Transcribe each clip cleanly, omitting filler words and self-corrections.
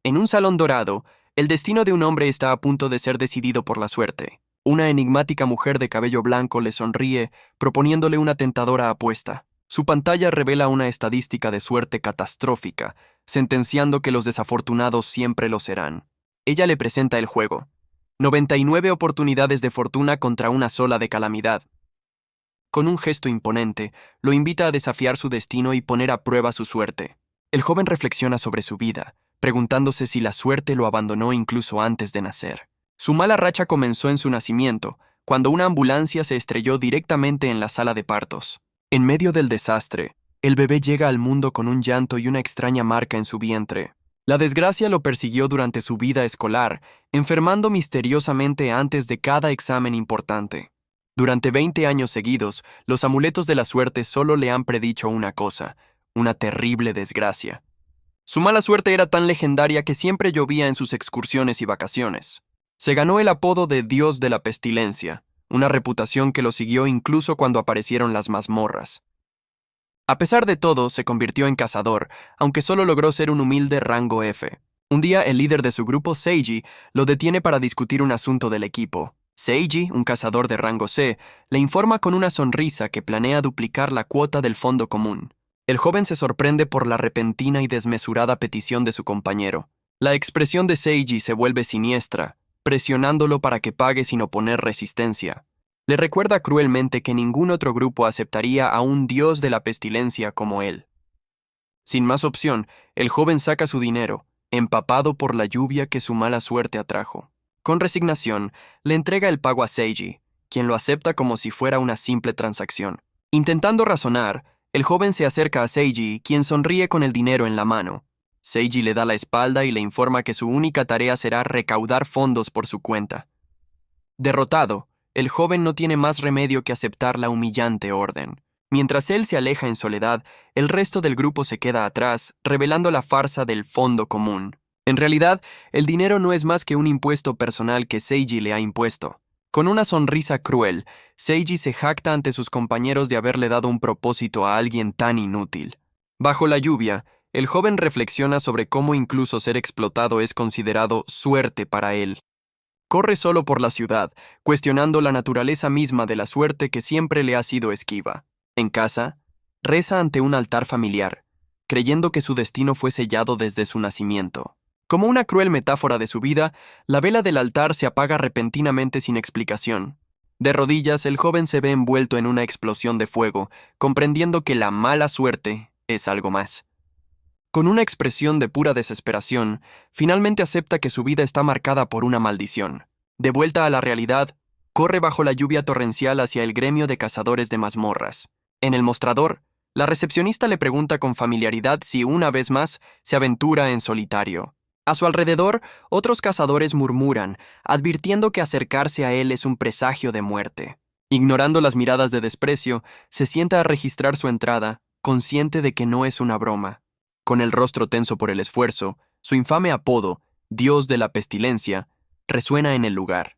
En un salón dorado, el destino de un hombre está a punto de ser decidido por la suerte. Una enigmática mujer de cabello blanco le sonríe, proponiéndole una tentadora apuesta. Su pantalla revela una estadística de suerte catastrófica, sentenciando que los desafortunados siempre lo serán. Ella le presenta el juego. 99 oportunidades de fortuna contra una sola de calamidad. Con un gesto imponente, lo invita a desafiar su destino y poner a prueba su suerte. El joven reflexiona sobre su vida, preguntándose si la suerte lo abandonó incluso antes de nacer. Su mala racha comenzó en su nacimiento, cuando una ambulancia se estrelló directamente en la sala de partos. En medio del desastre, el bebé llega al mundo con un llanto y una extraña marca en su vientre. La desgracia lo persiguió durante su vida escolar, enfermando misteriosamente antes de cada examen importante. Durante 20 años seguidos, los amuletos de la suerte solo le han predicho una cosa: una terrible desgracia. Su mala suerte era tan legendaria que siempre llovía en sus excursiones y vacaciones. Se ganó el apodo de Dios de la Pestilencia, una reputación que lo siguió incluso cuando aparecieron las mazmorras. A pesar de todo, se convirtió en cazador, aunque solo logró ser un humilde rango F. Un día, el líder de su grupo, Seiji, lo detiene para discutir un asunto del equipo. Seiji, un cazador de rango C, le informa con una sonrisa que planea duplicar la cuota del fondo común. El joven se sorprende por la repentina y desmesurada petición de su compañero. La expresión de Seiji se vuelve siniestra, presionándolo para que pague sin oponer resistencia. Le recuerda cruelmente que ningún otro grupo aceptaría a un dios de la pestilencia como él. Sin más opción, el joven saca su dinero, empapado por la lluvia que su mala suerte atrajo. Con resignación, le entrega el pago a Seiji, quien lo acepta como si fuera una simple transacción. Intentando razonar, el joven se acerca a Seiji, quien sonríe con el dinero en la mano. Seiji le da la espalda y le informa que su única tarea será recaudar fondos por su cuenta. Derrotado, el joven no tiene más remedio que aceptar la humillante orden. Mientras él se aleja en soledad, el resto del grupo se queda atrás, revelando la farsa del fondo común. En realidad, el dinero no es más que un impuesto personal que Seiji le ha impuesto. Con una sonrisa cruel, Seiji se jacta ante sus compañeros de haberle dado un propósito a alguien tan inútil. Bajo la lluvia, el joven reflexiona sobre cómo incluso ser explotado es considerado suerte para él. Corre solo por la ciudad, cuestionando la naturaleza misma de la suerte que siempre le ha sido esquiva. En casa, reza ante un altar familiar, creyendo que su destino fue sellado desde su nacimiento. Como una cruel metáfora de su vida, la vela del altar se apaga repentinamente sin explicación. De rodillas, el joven se ve envuelto en una explosión de fuego, comprendiendo que la mala suerte es algo más. Con una expresión de pura desesperación, finalmente acepta que su vida está marcada por una maldición. De vuelta a la realidad, corre bajo la lluvia torrencial hacia el gremio de cazadores de mazmorras. En el mostrador, la recepcionista le pregunta con familiaridad si una vez más se aventura en solitario. A su alrededor, otros cazadores murmuran, advirtiendo que acercarse a él es un presagio de muerte. Ignorando las miradas de desprecio, se sienta a registrar su entrada, consciente de que no es una broma. Con el rostro tenso por el esfuerzo, su infame apodo, Dios de la Pestilencia, resuena en el lugar.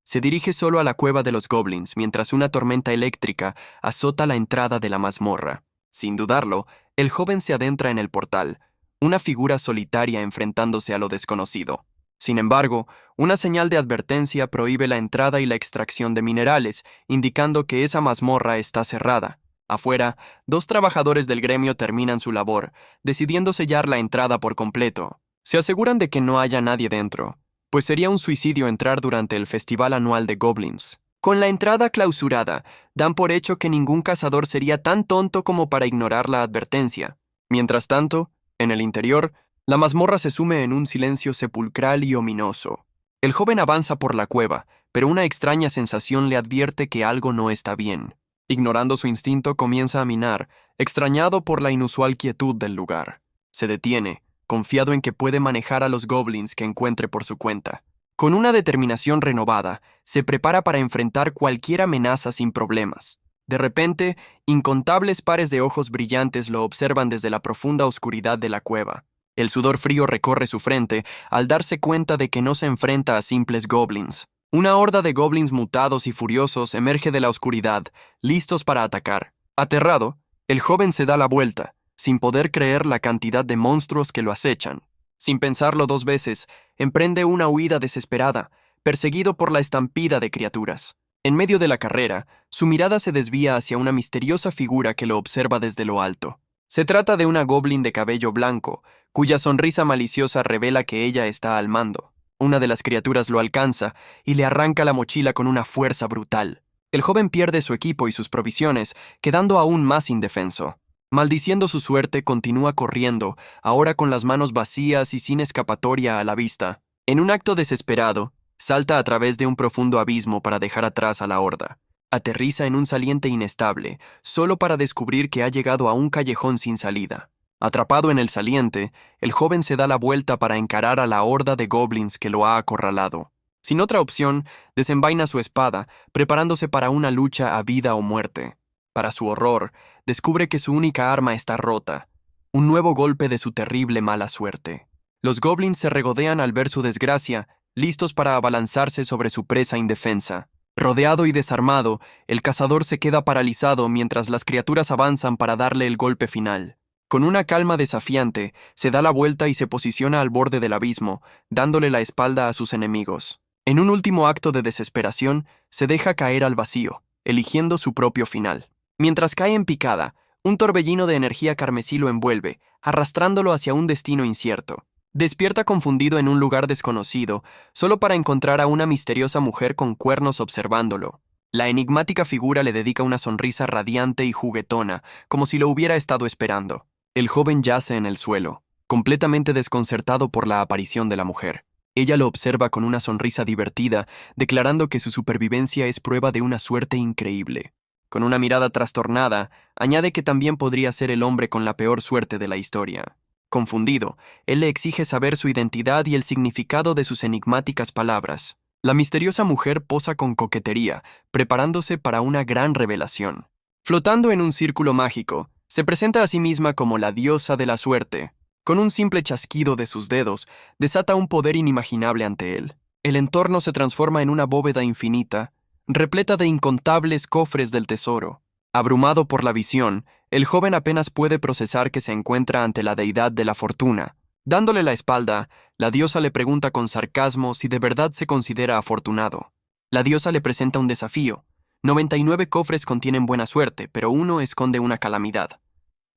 Se dirige solo a la cueva de los goblins mientras una tormenta eléctrica azota la entrada de la mazmorra. Sin dudarlo, el joven se adentra en el portal, una figura solitaria enfrentándose a lo desconocido. Sin embargo, una señal de advertencia prohíbe la entrada y la extracción de minerales, indicando que esa mazmorra está cerrada. Afuera, 2 trabajadores del gremio terminan su labor, decidiendo sellar la entrada por completo. Se aseguran de que no haya nadie dentro, pues sería un suicidio entrar durante el festival anual de goblins. Con la entrada clausurada, dan por hecho que ningún cazador sería tan tonto como para ignorar la advertencia. Mientras tanto, en el interior, la mazmorra se sume en un silencio sepulcral y ominoso. El joven avanza por la cueva, pero una extraña sensación le advierte que algo no está bien. Ignorando su instinto, comienza a minar, extrañado por la inusual quietud del lugar. Se detiene, confiado en que puede manejar a los goblins que encuentre por su cuenta. Con una determinación renovada, se prepara para enfrentar cualquier amenaza sin problemas. De repente, incontables pares de ojos brillantes lo observan desde la profunda oscuridad de la cueva. El sudor frío recorre su frente al darse cuenta de que no se enfrenta a simples goblins. Una horda de goblins mutados y furiosos emerge de la oscuridad, listos para atacar. Aterrado, el joven se da la vuelta, sin poder creer la cantidad de monstruos que lo acechan. Sin pensarlo dos veces, emprende una huida desesperada, perseguido por la estampida de criaturas. En medio de la carrera, su mirada se desvía hacia una misteriosa figura que lo observa desde lo alto. Se trata de una goblin de cabello blanco, cuya sonrisa maliciosa revela que ella está al mando. Una de las criaturas lo alcanza y le arranca la mochila con una fuerza brutal. El joven pierde su equipo y sus provisiones, quedando aún más indefenso. Maldiciendo su suerte, continúa corriendo, ahora con las manos vacías y sin escapatoria a la vista. En un acto desesperado, salta a través de un profundo abismo para dejar atrás a la horda. Aterriza en un saliente inestable, solo para descubrir que ha llegado a un callejón sin salida. Atrapado en el saliente, el joven se da la vuelta para encarar a la horda de goblins que lo ha acorralado. Sin otra opción, desenvaina su espada, preparándose para una lucha a vida o muerte. Para su horror, descubre que su única arma está rota, un nuevo golpe de su terrible mala suerte. Los goblins se regodean al ver su desgracia, listos para abalanzarse sobre su presa indefensa. Rodeado y desarmado, el cazador se queda paralizado mientras las criaturas avanzan para darle el golpe final. Con una calma desafiante, se da la vuelta y se posiciona al borde del abismo, dándole la espalda a sus enemigos. En un último acto de desesperación, se deja caer al vacío, eligiendo su propio final. Mientras cae en picada, un torbellino de energía carmesí lo envuelve, arrastrándolo hacia un destino incierto. Despierta confundido en un lugar desconocido, solo para encontrar a una misteriosa mujer con cuernos observándolo. La enigmática figura le dedica una sonrisa radiante y juguetona, como si lo hubiera estado esperando. El joven yace en el suelo, completamente desconcertado por la aparición de la mujer. Ella lo observa con una sonrisa divertida, declarando que su supervivencia es prueba de una suerte increíble. Con una mirada trastornada, añade que también podría ser el hombre con la peor suerte de la historia. Confundido, él le exige saber su identidad y el significado de sus enigmáticas palabras. La misteriosa mujer posa con coquetería, preparándose para una gran revelación. Flotando en un círculo mágico, se presenta a sí misma como la diosa de la suerte. Con un simple chasquido de sus dedos, desata un poder inimaginable ante él. El entorno se transforma en una bóveda infinita, repleta de incontables cofres del tesoro. Abrumado por la visión, el joven apenas puede procesar que se encuentra ante la deidad de la fortuna. Dándole la espalda, la diosa le pregunta con sarcasmo si de verdad se considera afortunado. La diosa le presenta un desafío. 99 cofres contienen buena suerte, pero uno esconde una calamidad.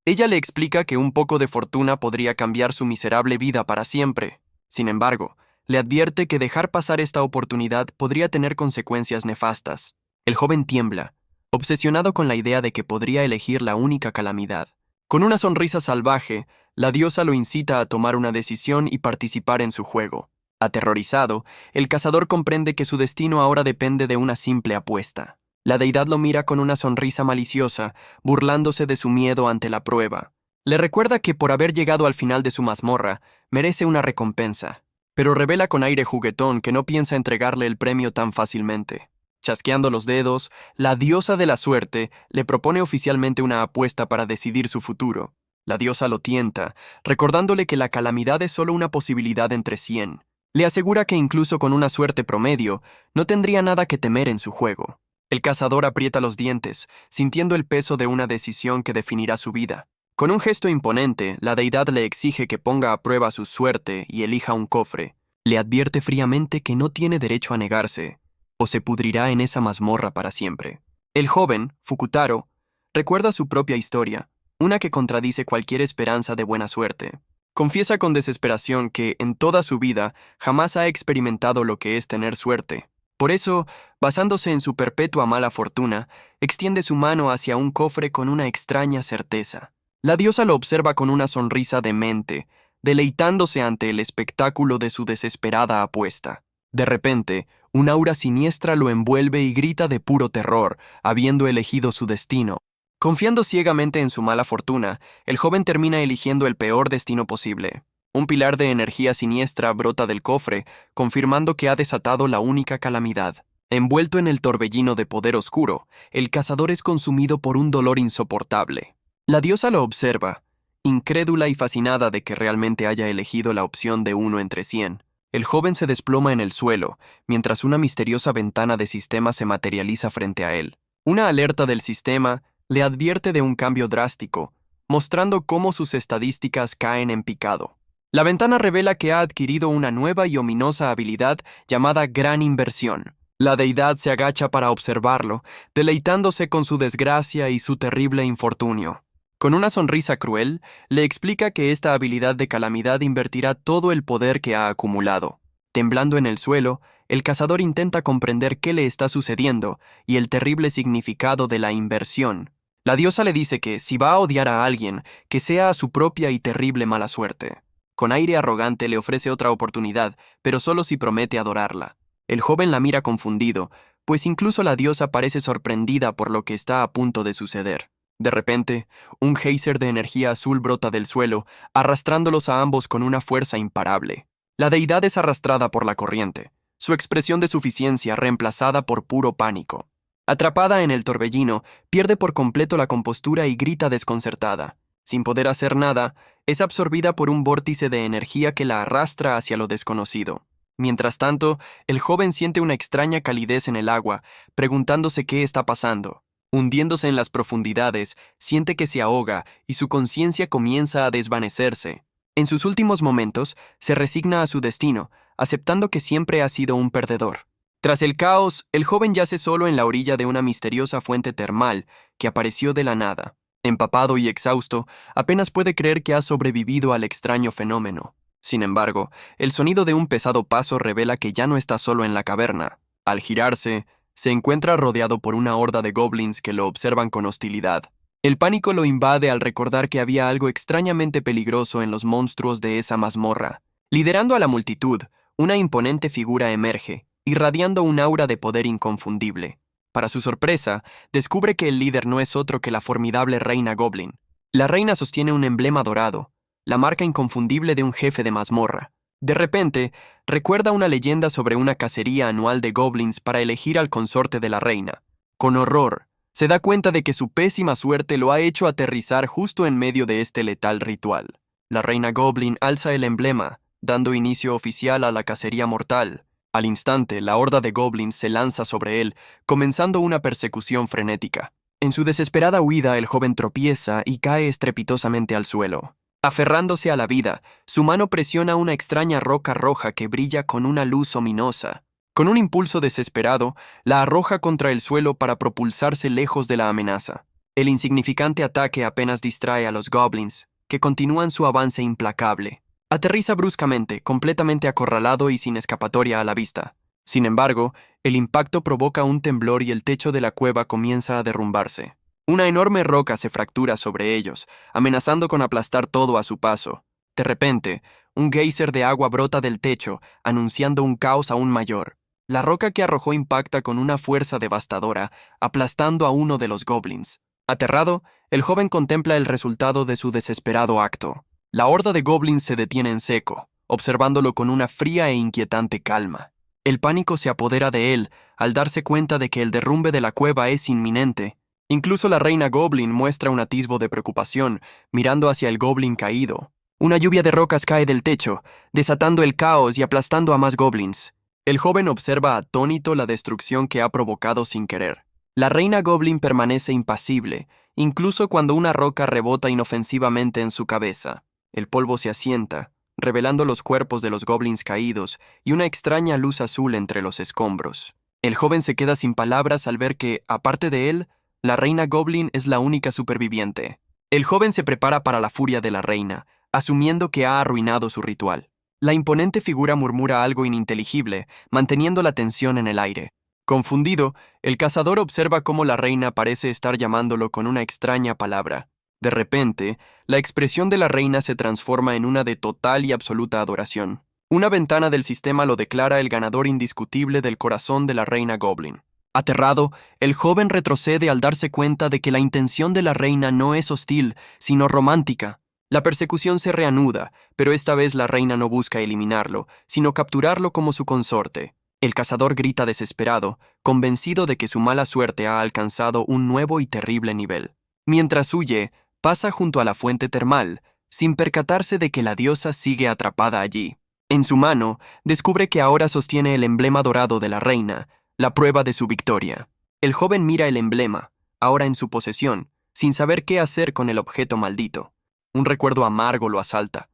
Ella le explica que un poco de fortuna podría cambiar su miserable vida para siempre. Sin embargo, le advierte que dejar pasar esta oportunidad podría tener consecuencias nefastas. El joven tiembla, obsesionado con la idea de que podría elegir la única calamidad. Con una sonrisa salvaje, la diosa lo incita a tomar una decisión y participar en su juego. Aterrorizado, el cazador comprende que su destino ahora depende de una simple apuesta. La deidad lo mira con una sonrisa maliciosa, burlándose de su miedo ante la prueba. Le recuerda que por haber llegado al final de su mazmorra, merece una recompensa, pero revela con aire juguetón que no piensa entregarle el premio tan fácilmente. Chasqueando los dedos, la diosa de la suerte le propone oficialmente una apuesta para decidir su futuro. La diosa lo tienta, recordándole que la calamidad es solo una posibilidad entre 100. Le asegura que incluso con una suerte promedio, no tendría nada que temer en su juego. El cazador aprieta los dientes, sintiendo el peso de una decisión que definirá su vida. Con un gesto imponente, la deidad le exige que ponga a prueba su suerte y elija un cofre. Le advierte fríamente que no tiene derecho a negarse, o se pudrirá en esa mazmorra para siempre. El joven, Fukutaro, recuerda su propia historia, una que contradice cualquier esperanza de buena suerte. Confiesa con desesperación que, en toda su vida, jamás ha experimentado lo que es tener suerte. Por eso, basándose en su perpetua mala fortuna, extiende su mano hacia un cofre con una extraña certeza. La diosa lo observa con una sonrisa demente, deleitándose ante el espectáculo de su desesperada apuesta. De repente, un aura siniestra lo envuelve y grita de puro terror, habiendo elegido su destino. Confiando ciegamente en su mala fortuna, el joven termina eligiendo el peor destino posible. Un pilar de energía siniestra brota del cofre, confirmando que ha desatado la única calamidad. Envuelto en el torbellino de poder oscuro, el cazador es consumido por un dolor insoportable. La diosa lo observa, incrédula y fascinada de que realmente haya elegido la opción de 1 entre 100. El joven se desploma en el suelo, mientras una misteriosa ventana de sistema se materializa frente a él. Una alerta del sistema le advierte de un cambio drástico, mostrando cómo sus estadísticas caen en picado. La ventana revela que ha adquirido una nueva y ominosa habilidad llamada Gran Inversión. La deidad se agacha para observarlo, deleitándose con su desgracia y su terrible infortunio. Con una sonrisa cruel, le explica que esta habilidad de calamidad invertirá todo el poder que ha acumulado. Temblando en el suelo, el cazador intenta comprender qué le está sucediendo y el terrible significado de la inversión. La diosa le dice que, si va a odiar a alguien, que sea a su propia y terrible mala suerte. Con aire arrogante le ofrece otra oportunidad, pero solo si promete adorarla. El joven la mira confundido, pues incluso la diosa parece sorprendida por lo que está a punto de suceder. De repente, un geyser de energía azul brota del suelo, arrastrándolos a ambos con una fuerza imparable. La deidad es arrastrada por la corriente, su expresión de suficiencia reemplazada por puro pánico. Atrapada en el torbellino, pierde por completo la compostura y grita desconcertada. Sin poder hacer nada, es absorbida por un vórtice de energía que la arrastra hacia lo desconocido. Mientras tanto, el joven siente una extraña calidez en el agua, preguntándose qué está pasando. Hundiéndose en las profundidades, siente que se ahoga y su conciencia comienza a desvanecerse. En sus últimos momentos, se resigna a su destino, aceptando que siempre ha sido un perdedor. Tras el caos, el joven yace solo en la orilla de una misteriosa fuente termal que apareció de la nada. Empapado y exhausto, apenas puede creer que ha sobrevivido al extraño fenómeno. Sin embargo, el sonido de un pesado paso revela que ya no está solo en la caverna. Al girarse, se encuentra rodeado por una horda de goblins que lo observan con hostilidad. El pánico lo invade al recordar que había algo extrañamente peligroso en los monstruos de esa mazmorra. Liderando a la multitud, una imponente figura emerge, irradiando un aura de poder inconfundible. Para su sorpresa, descubre que el líder no es otro que la formidable reina Goblin. La reina sostiene un emblema dorado, la marca inconfundible de un jefe de mazmorra. De repente, recuerda una leyenda sobre una cacería anual de goblins para elegir al consorte de la reina. Con horror, se da cuenta de que su pésima suerte lo ha hecho aterrizar justo en medio de este letal ritual. La reina Goblin alza el emblema, dando inicio oficial a la cacería mortal. Al instante, la horda de goblins se lanza sobre él, comenzando una persecución frenética. En su desesperada huida, el joven tropieza y cae estrepitosamente al suelo. Aferrándose a la vida, su mano presiona una extraña roca roja que brilla con una luz ominosa. Con un impulso desesperado, la arroja contra el suelo para propulsarse lejos de la amenaza. El insignificante ataque apenas distrae a los goblins, que continúan su avance implacable. Aterriza bruscamente, completamente acorralado y sin escapatoria a la vista. Sin embargo, el impacto provoca un temblor y el techo de la cueva comienza a derrumbarse. Una enorme roca se fractura sobre ellos, amenazando con aplastar todo a su paso. De repente, un geyser de agua brota del techo, anunciando un caos aún mayor. La roca que arrojó impacta con una fuerza devastadora, aplastando a uno de los goblins. Aterrado, el joven contempla el resultado de su desesperado acto. La horda de goblins se detiene en seco, observándolo con una fría e inquietante calma. El pánico se apodera de él al darse cuenta de que el derrumbe de la cueva es inminente. Incluso la reina Goblin muestra un atisbo de preocupación, mirando hacia el goblin caído. Una lluvia de rocas cae del techo, desatando el caos y aplastando a más goblins. El joven observa atónito la destrucción que ha provocado sin querer. La reina Goblin permanece impasible, incluso cuando una roca rebota inofensivamente en su cabeza. El polvo se asienta, revelando los cuerpos de los goblins caídos y una extraña luz azul entre los escombros. El joven se queda sin palabras al ver que, aparte de él, la reina Goblin es la única superviviente. El joven se prepara para la furia de la reina, asumiendo que ha arruinado su ritual. La imponente figura murmura algo ininteligible, manteniendo la tensión en el aire. Confundido, el cazador observa cómo la reina parece estar llamándolo con una extraña palabra. De repente, la expresión de la reina se transforma en una de total y absoluta adoración. Una ventana del sistema lo declara el ganador indiscutible del corazón de la reina Goblin. Aterrado, el joven retrocede al darse cuenta de que la intención de la reina no es hostil, sino romántica. La persecución se reanuda, pero esta vez la reina no busca eliminarlo, sino capturarlo como su consorte. El cazador grita desesperado, convencido de que su mala suerte ha alcanzado un nuevo y terrible nivel. Mientras huye, pasa junto a la fuente termal, sin percatarse de que la diosa sigue atrapada allí. En su mano, descubre que ahora sostiene el emblema dorado de la reina, la prueba de su victoria. El joven mira el emblema, ahora en su posesión, sin saber qué hacer con el objeto maldito. Un recuerdo amargo lo asalta.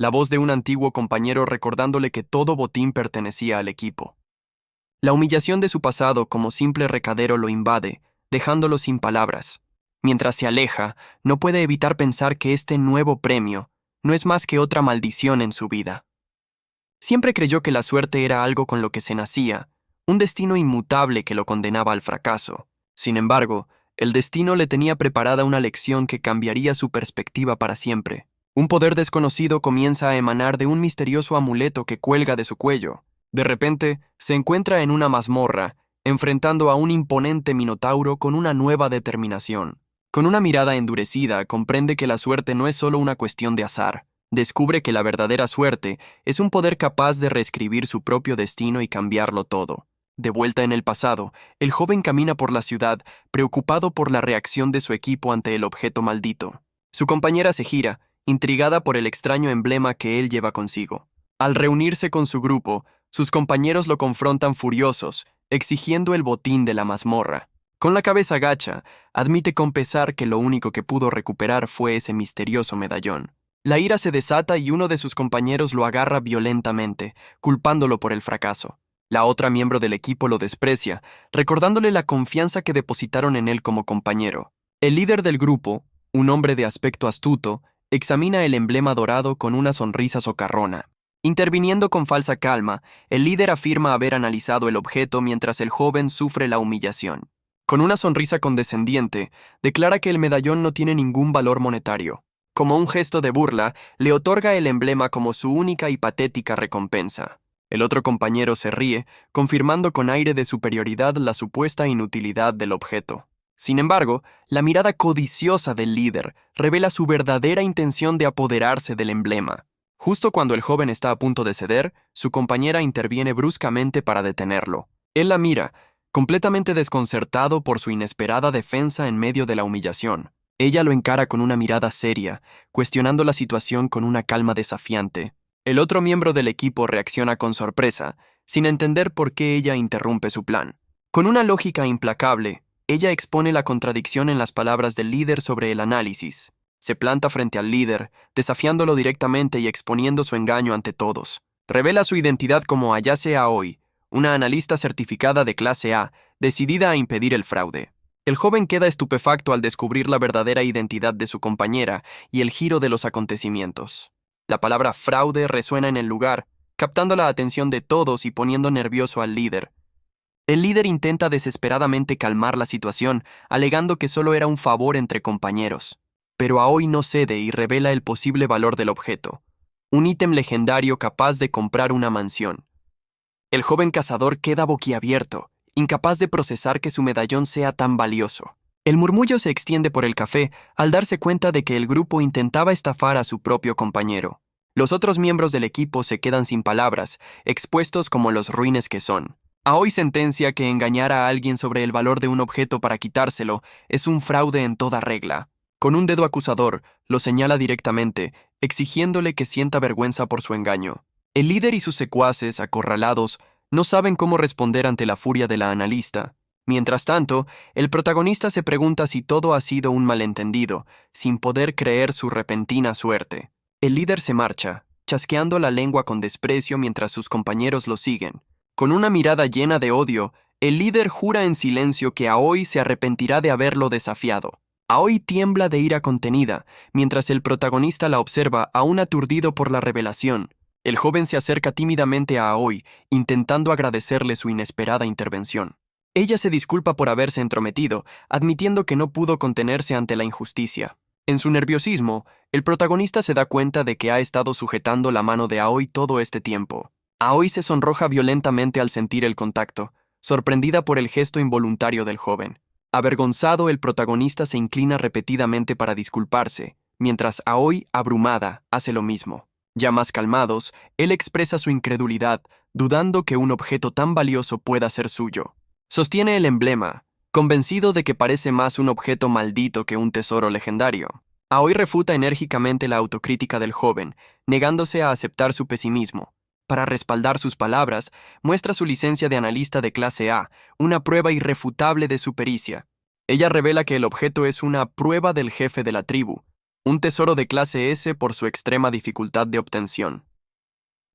la voz de un antiguo compañero recordándole que todo botín pertenecía al equipo. La humillación de su pasado como simple recadero lo invade, dejándolo sin palabras. Mientras se aleja, no puede evitar pensar que este nuevo premio no es más que otra maldición en su vida. Siempre creyó que la suerte era algo con lo que se nacía, un destino inmutable que lo condenaba al fracaso. Sin embargo, el destino le tenía preparada una lección que cambiaría su perspectiva para siempre. Un poder desconocido comienza a emanar de un misterioso amuleto que cuelga de su cuello. De repente, se encuentra en una mazmorra, enfrentando a un imponente minotauro con una nueva determinación. Con una mirada endurecida, comprende que la suerte no es solo una cuestión de azar. Descubre que la verdadera suerte es un poder capaz de reescribir su propio destino y cambiarlo todo. De vuelta en el pasado, el joven camina por la ciudad, preocupado por la reacción de su equipo ante el objeto maldito. Su compañera se gira, intrigada por el extraño emblema que él lleva consigo. Al reunirse con su grupo, sus compañeros lo confrontan furiosos, exigiendo el botín de la mazmorra. Con la cabeza gacha, admite con pesar que lo único que pudo recuperar fue ese misterioso medallón. La ira se desata y uno de sus compañeros lo agarra violentamente, culpándolo por el fracaso. La otra miembro del equipo lo desprecia, recordándole la confianza que depositaron en él como compañero. El líder del grupo, un hombre de aspecto astuto, examina el emblema dorado con una sonrisa socarrona. Interviniendo con falsa calma, el líder afirma haber analizado el objeto mientras el joven sufre la humillación. Con una sonrisa condescendiente, declara que el medallón no tiene ningún valor monetario. Como un gesto de burla, le otorga el emblema como su única y patética recompensa. El otro compañero se ríe, confirmando con aire de superioridad la supuesta inutilidad del objeto. Sin embargo, la mirada codiciosa del líder revela su verdadera intención de apoderarse del emblema. Justo cuando el joven está a punto de ceder, su compañera interviene bruscamente para detenerlo. Él la mira, completamente desconcertado por su inesperada defensa en medio de la humillación. Ella lo encara con una mirada seria, cuestionando la situación con una calma desafiante. El otro miembro del equipo reacciona con sorpresa, sin entender por qué ella interrumpe su plan. Con una lógica implacable, ella expone la contradicción en las palabras del líder sobre el análisis. Se planta frente al líder, desafiándolo directamente y exponiendo su engaño ante todos. Revela su identidad como Ayase Aoi, una analista certificada de clase A, decidida a impedir el fraude. El joven queda estupefacto al descubrir la verdadera identidad de su compañera y el giro de los acontecimientos. La palabra fraude resuena en el lugar, captando la atención de todos y poniendo nervioso al líder. El líder intenta desesperadamente calmar la situación, alegando que solo era un favor entre compañeros. Pero Aoi no cede y revela el posible valor del objeto, un ítem legendario capaz de comprar una mansión. El joven cazador queda boquiabierto, incapaz de procesar que su medallón sea tan valioso. El murmullo se extiende por el café al darse cuenta de que el grupo intentaba estafar a su propio compañero. Los otros miembros del equipo se quedan sin palabras, expuestos como los ruines que son. Aoi sentencia que engañar a alguien sobre el valor de un objeto para quitárselo es un fraude en toda regla. Con un dedo acusador, lo señala directamente, exigiéndole que sienta vergüenza por su engaño. El líder y sus secuaces, acorralados, no saben cómo responder ante la furia de la analista. Mientras tanto, el protagonista se pregunta si todo ha sido un malentendido, sin poder creer su repentina suerte. El líder se marcha, chasqueando la lengua con desprecio mientras sus compañeros lo siguen. Con una mirada llena de odio, el líder jura en silencio que Aoi se arrepentirá de haberlo desafiado. Aoi tiembla de ira contenida, mientras el protagonista la observa aún aturdido por la revelación. El joven se acerca tímidamente a Aoi, intentando agradecerle su inesperada intervención. Ella se disculpa por haberse entrometido, admitiendo que no pudo contenerse ante la injusticia. En su nerviosismo, el protagonista se da cuenta de que ha estado sujetando la mano de Aoi todo este tiempo. Aoi se sonroja violentamente al sentir el contacto, sorprendida por el gesto involuntario del joven. Avergonzado, el protagonista se inclina repetidamente para disculparse, mientras Aoi, abrumada, hace lo mismo. Ya más calmados, él expresa su incredulidad, dudando que un objeto tan valioso pueda ser suyo. Sostiene el emblema, convencido de que parece más un objeto maldito que un tesoro legendario. Aoi refuta enérgicamente la autocrítica del joven, negándose a aceptar su pesimismo. Para respaldar sus palabras, muestra su licencia de analista de clase A, una prueba irrefutable de su pericia. Ella revela que el objeto es una prueba del jefe de la tribu, un tesoro de clase S por su extrema dificultad de obtención.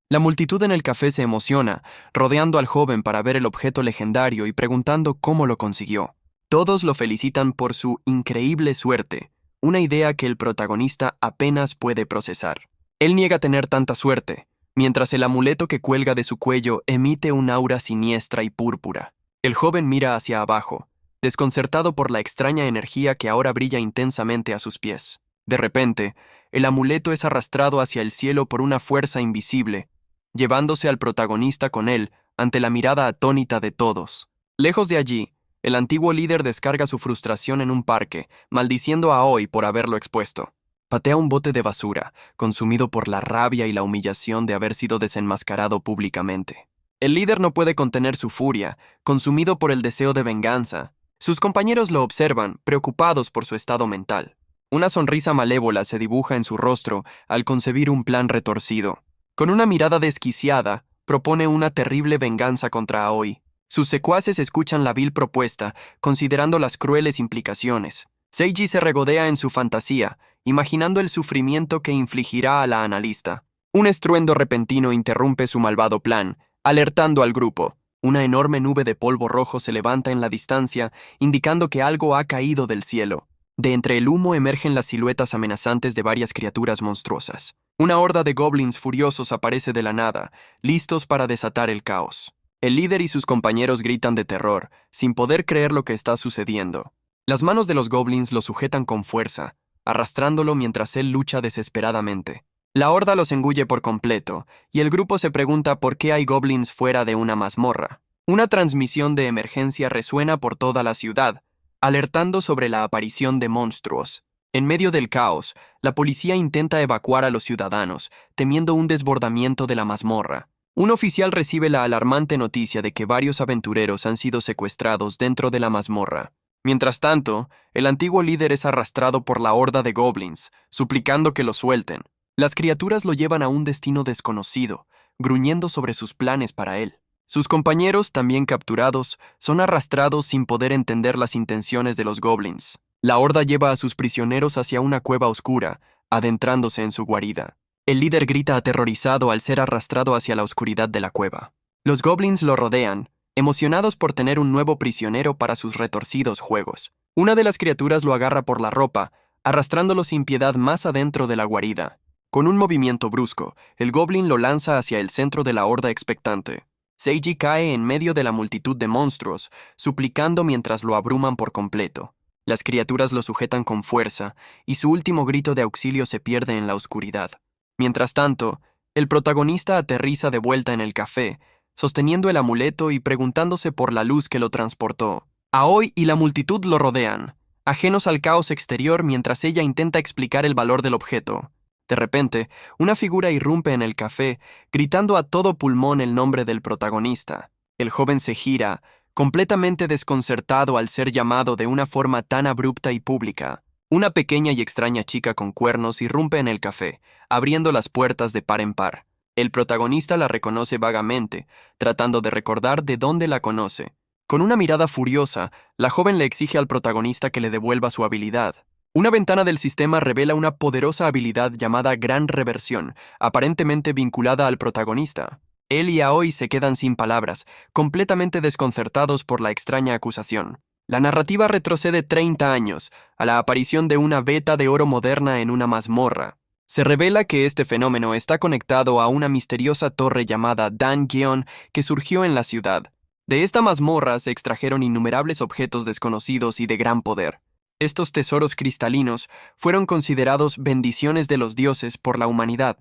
La multitud en el café se emociona, rodeando al joven para ver el objeto legendario y preguntando cómo lo consiguió. Todos lo felicitan por su increíble suerte, una idea que el protagonista apenas puede procesar. Él niega tener tanta suerte, mientras el amuleto que cuelga de su cuello emite un aura siniestra y púrpura. El joven mira hacia abajo, desconcertado por la extraña energía que ahora brilla intensamente a sus pies. De repente, el amuleto es arrastrado hacia el cielo por una fuerza invisible, llevándose al protagonista con él ante la mirada atónita de todos. Lejos de allí, el antiguo líder descarga su frustración en un parque, maldiciendo a Aoi por haberlo expuesto. Patea un bote de basura, consumido por la rabia y la humillación de haber sido desenmascarado públicamente. El líder no puede contener su furia, consumido por el deseo de venganza. Sus compañeros lo observan, preocupados por su estado mental. Una sonrisa malévola se dibuja en su rostro al concebir un plan retorcido. Con una mirada desquiciada, propone una terrible venganza contra Aoi. Sus secuaces escuchan la vil propuesta, considerando las crueles implicaciones. Seiji se regodea en su fantasía, imaginando el sufrimiento que infligirá a la analista. Un estruendo repentino interrumpe su malvado plan, alertando al grupo. Una enorme nube de polvo rojo se levanta en la distancia, indicando que algo ha caído del cielo. De entre el humo emergen las siluetas amenazantes de varias criaturas monstruosas. Una horda de goblins furiosos aparece de la nada, listos para desatar el caos. El líder y sus compañeros gritan de terror, sin poder creer lo que está sucediendo. Las manos de los goblins lo sujetan con fuerza, arrastrándolo mientras él lucha desesperadamente. La horda los engulle por completo, y el grupo se pregunta por qué hay goblins fuera de una mazmorra. Una transmisión de emergencia resuena por toda la ciudad, alertando sobre la aparición de monstruos. En medio del caos, la policía intenta evacuar a los ciudadanos, temiendo un desbordamiento de la mazmorra. Un oficial recibe la alarmante noticia de que varios aventureros han sido secuestrados dentro de la mazmorra. Mientras tanto, el antiguo líder es arrastrado por la horda de goblins, suplicando que lo suelten. Las criaturas lo llevan a un destino desconocido, gruñendo sobre sus planes para él. Sus compañeros, también capturados, son arrastrados sin poder entender las intenciones de los goblins. La horda lleva a sus prisioneros hacia una cueva oscura, adentrándose en su guarida. El líder grita aterrorizado al ser arrastrado hacia la oscuridad de la cueva. Los goblins lo rodean, emocionados por tener un nuevo prisionero para sus retorcidos juegos. Una de las criaturas lo agarra por la ropa, arrastrándolo sin piedad más adentro de la guarida. Con un movimiento brusco, el goblin lo lanza hacia el centro de la horda expectante. Seiji cae en medio de la multitud de monstruos, suplicando mientras lo abruman por completo. Las criaturas lo sujetan con fuerza, y su último grito de auxilio se pierde en la oscuridad. Mientras tanto, el protagonista aterriza de vuelta en el café, sosteniendo el amuleto y preguntándose por la luz que lo transportó. Aoi y la multitud lo rodean, ajenos al caos exterior mientras ella intenta explicar el valor del objeto. De repente, una figura irrumpe en el café, gritando a todo pulmón el nombre del protagonista. El joven se gira, completamente desconcertado al ser llamado de una forma tan abrupta y pública. Una pequeña y extraña chica con cuernos irrumpe en el café, abriendo las puertas de par en par. El protagonista la reconoce vagamente, tratando de recordar de dónde la conoce. Con una mirada furiosa, la joven le exige al protagonista que le devuelva su habilidad. Una ventana del sistema revela una poderosa habilidad llamada Gran Reversión, aparentemente vinculada al protagonista. Él y Aoi se quedan sin palabras, completamente desconcertados por la extraña acusación. La narrativa retrocede 30 años, a la aparición de una veta de oro moderna en una mazmorra. Se revela que este fenómeno está conectado a una misteriosa torre llamada Dan-gyeon que surgió en la ciudad. De esta mazmorra se extrajeron innumerables objetos desconocidos y de gran poder. Estos tesoros cristalinos fueron considerados bendiciones de los dioses por la humanidad.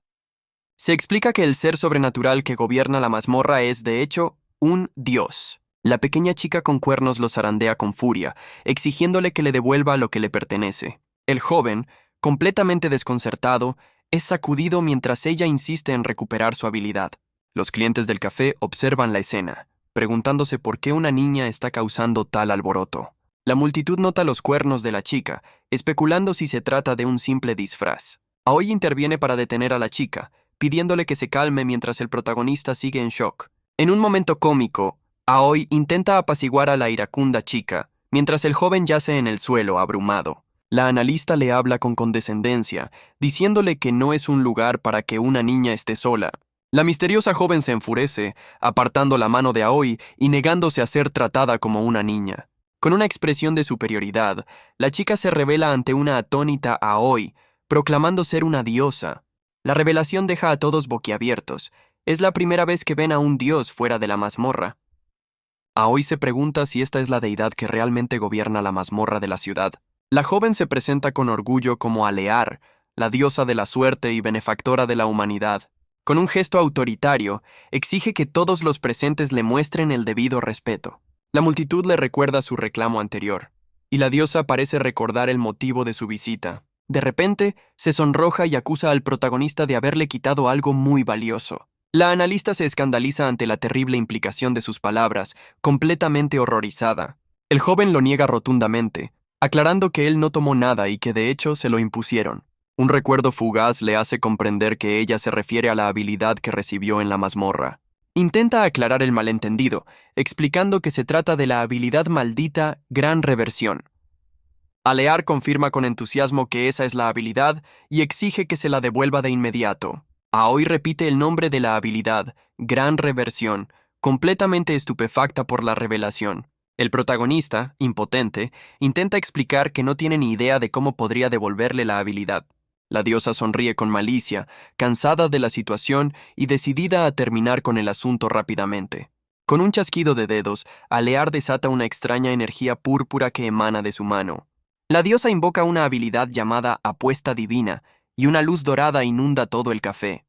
Se explica que el ser sobrenatural que gobierna la mazmorra es, de hecho, un dios. La pequeña chica con cuernos lo zarandea con furia, exigiéndole que le devuelva lo que le pertenece. El joven, completamente desconcertado, es sacudido mientras ella insiste en recuperar su habilidad. Los clientes del café observan la escena, preguntándose por qué una niña está causando tal alboroto. La multitud nota los cuernos de la chica, especulando si se trata de un simple disfraz. Aoi interviene para detener a la chica, pidiéndole que se calme mientras el protagonista sigue en shock. En un momento cómico, Aoi intenta apaciguar a la iracunda chica, mientras el joven yace en el suelo, abrumado. La analista le habla con condescendencia, diciéndole que no es un lugar para que una niña esté sola. La misteriosa joven se enfurece, apartando la mano de Aoi y negándose a ser tratada como una niña. Con una expresión de superioridad, la chica se revela ante una atónita Aoi, proclamando ser una diosa. La revelación deja a todos boquiabiertos. Es la primera vez que ven a un dios fuera de la mazmorra. Aoi se pregunta si esta es la deidad que realmente gobierna la mazmorra de la ciudad. La joven se presenta con orgullo como Alear, la diosa de la suerte y benefactora de la humanidad. Con un gesto autoritario, exige que todos los presentes le muestren el debido respeto. La multitud le recuerda su reclamo anterior, y la diosa parece recordar el motivo de su visita. De repente, se sonroja y acusa al protagonista de haberle quitado algo muy valioso. La analista se escandaliza ante la terrible implicación de sus palabras, completamente horrorizada. El joven lo niega rotundamente, aclarando que él no tomó nada y que de hecho se lo impusieron. Un recuerdo fugaz le hace comprender que ella se refiere a la habilidad que recibió en la mazmorra. Intenta aclarar el malentendido, explicando que se trata de la habilidad maldita Gran Reversión. Alear confirma con entusiasmo que esa es la habilidad y exige que se la devuelva de inmediato. Aoi repite el nombre de la habilidad, Gran Reversión, completamente estupefacta por la revelación. El protagonista, impotente, intenta explicar que no tiene ni idea de cómo podría devolverle la habilidad. La diosa sonríe con malicia, cansada de la situación y decidida a terminar con el asunto rápidamente. Con un chasquido de dedos, Alear desata una extraña energía púrpura que emana de su mano. La diosa invoca una habilidad llamada Apuesta Divina, y una luz dorada inunda todo el café.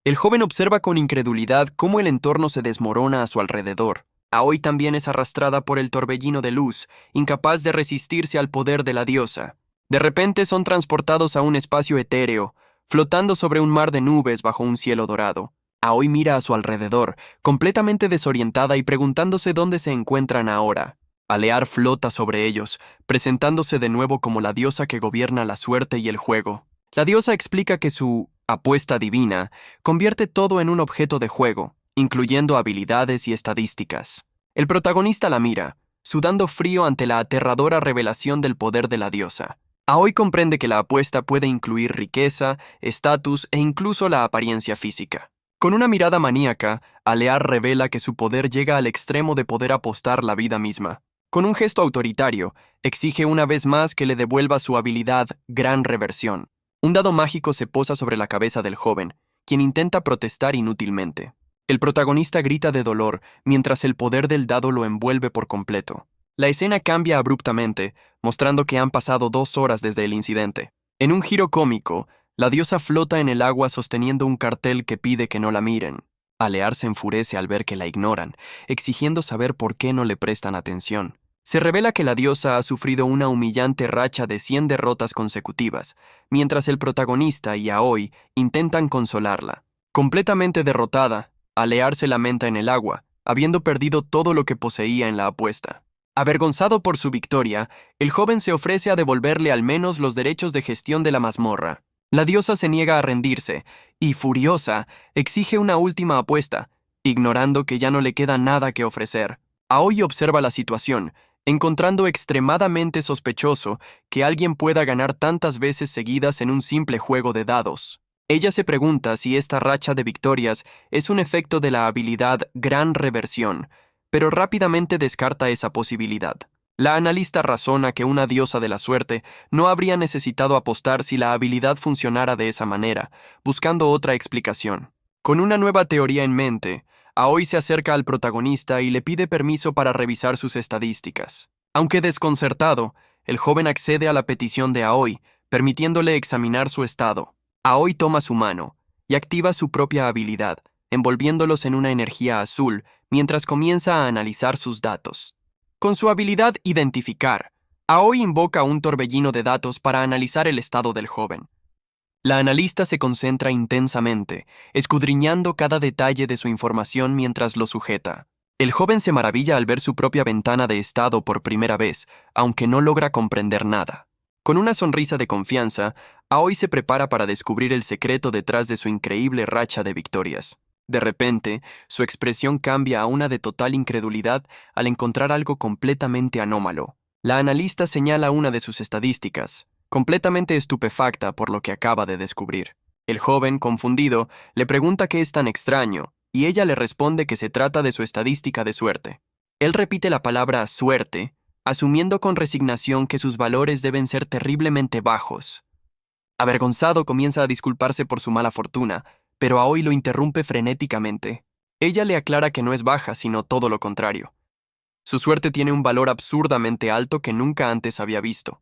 El joven observa con incredulidad cómo el entorno se desmorona a su alrededor. Aoi también es arrastrada por el torbellino de luz, incapaz de resistirse al poder de la diosa. De repente son transportados a un espacio etéreo, flotando sobre un mar de nubes bajo un cielo dorado. Aoi mira a su alrededor, completamente desorientada y preguntándose dónde se encuentran ahora. Alear flota sobre ellos, presentándose de nuevo como la diosa que gobierna la suerte y el juego. La diosa explica que su apuesta divina convierte todo en un objeto de juego, incluyendo habilidades y estadísticas. El protagonista la mira, sudando frío ante la aterradora revelación del poder de la diosa. Aoi comprende que la apuesta puede incluir riqueza, estatus e incluso la apariencia física. Con una mirada maníaca, Alear revela que su poder llega al extremo de poder apostar la vida misma. Con un gesto autoritario, exige una vez más que le devuelva su habilidad Gran Reversión. Un dado mágico se posa sobre la cabeza del joven, quien intenta protestar inútilmente. El protagonista grita de dolor mientras el poder del dado lo envuelve por completo. La escena cambia abruptamente, mostrando que han pasado 2 horas desde el incidente. En un giro cómico, la diosa flota en el agua sosteniendo un cartel que pide que no la miren. Alear se enfurece al ver que la ignoran, exigiendo saber por qué no le prestan atención. Se revela que la diosa ha sufrido una humillante racha de 100 derrotas consecutivas, mientras el protagonista y Aoi intentan consolarla. Completamente derrotada, Alear se lamenta en el agua, habiendo perdido todo lo que poseía en la apuesta. Avergonzado por su victoria, el joven se ofrece a devolverle al menos los derechos de gestión de la mazmorra. La diosa se niega a rendirse, y, furiosa, exige una última apuesta, ignorando que ya no le queda nada que ofrecer. Aoi observa la situación, encontrando extremadamente sospechoso que alguien pueda ganar tantas veces seguidas en un simple juego de dados. Ella se pregunta si esta racha de victorias es un efecto de la habilidad Gran Reversión, pero rápidamente descarta esa posibilidad. La analista razona que una diosa de la suerte no habría necesitado apostar si la habilidad funcionara de esa manera, buscando otra explicación. Con una nueva teoría en mente, Aoi se acerca al protagonista y le pide permiso para revisar sus estadísticas. Aunque desconcertado, el joven accede a la petición de Aoi, permitiéndole examinar su estado. Aoi toma su mano y activa su propia habilidad, envolviéndolos en una energía azul mientras comienza a analizar sus datos. Con su habilidad Identificar, Aoi invoca un torbellino de datos para analizar el estado del joven. La analista se concentra intensamente, escudriñando cada detalle de su información mientras lo sujeta. El joven se maravilla al ver su propia ventana de estado por primera vez, aunque no logra comprender nada. Con una sonrisa de confianza, Aoi se prepara para descubrir el secreto detrás de su increíble racha de victorias. De repente, su expresión cambia a una de total incredulidad al encontrar algo completamente anómalo. La analista señala una de sus estadísticas, completamente estupefacta por lo que acaba de descubrir. El joven, confundido, le pregunta qué es tan extraño, y ella le responde que se trata de su estadística de suerte. Él repite la palabra suerte, asumiendo con resignación que sus valores deben ser terriblemente bajos. Avergonzado, comienza a disculparse por su mala fortuna, pero Aoi lo interrumpe frenéticamente. Ella le aclara que no es baja, sino todo lo contrario. Su suerte tiene un valor absurdamente alto que nunca antes había visto.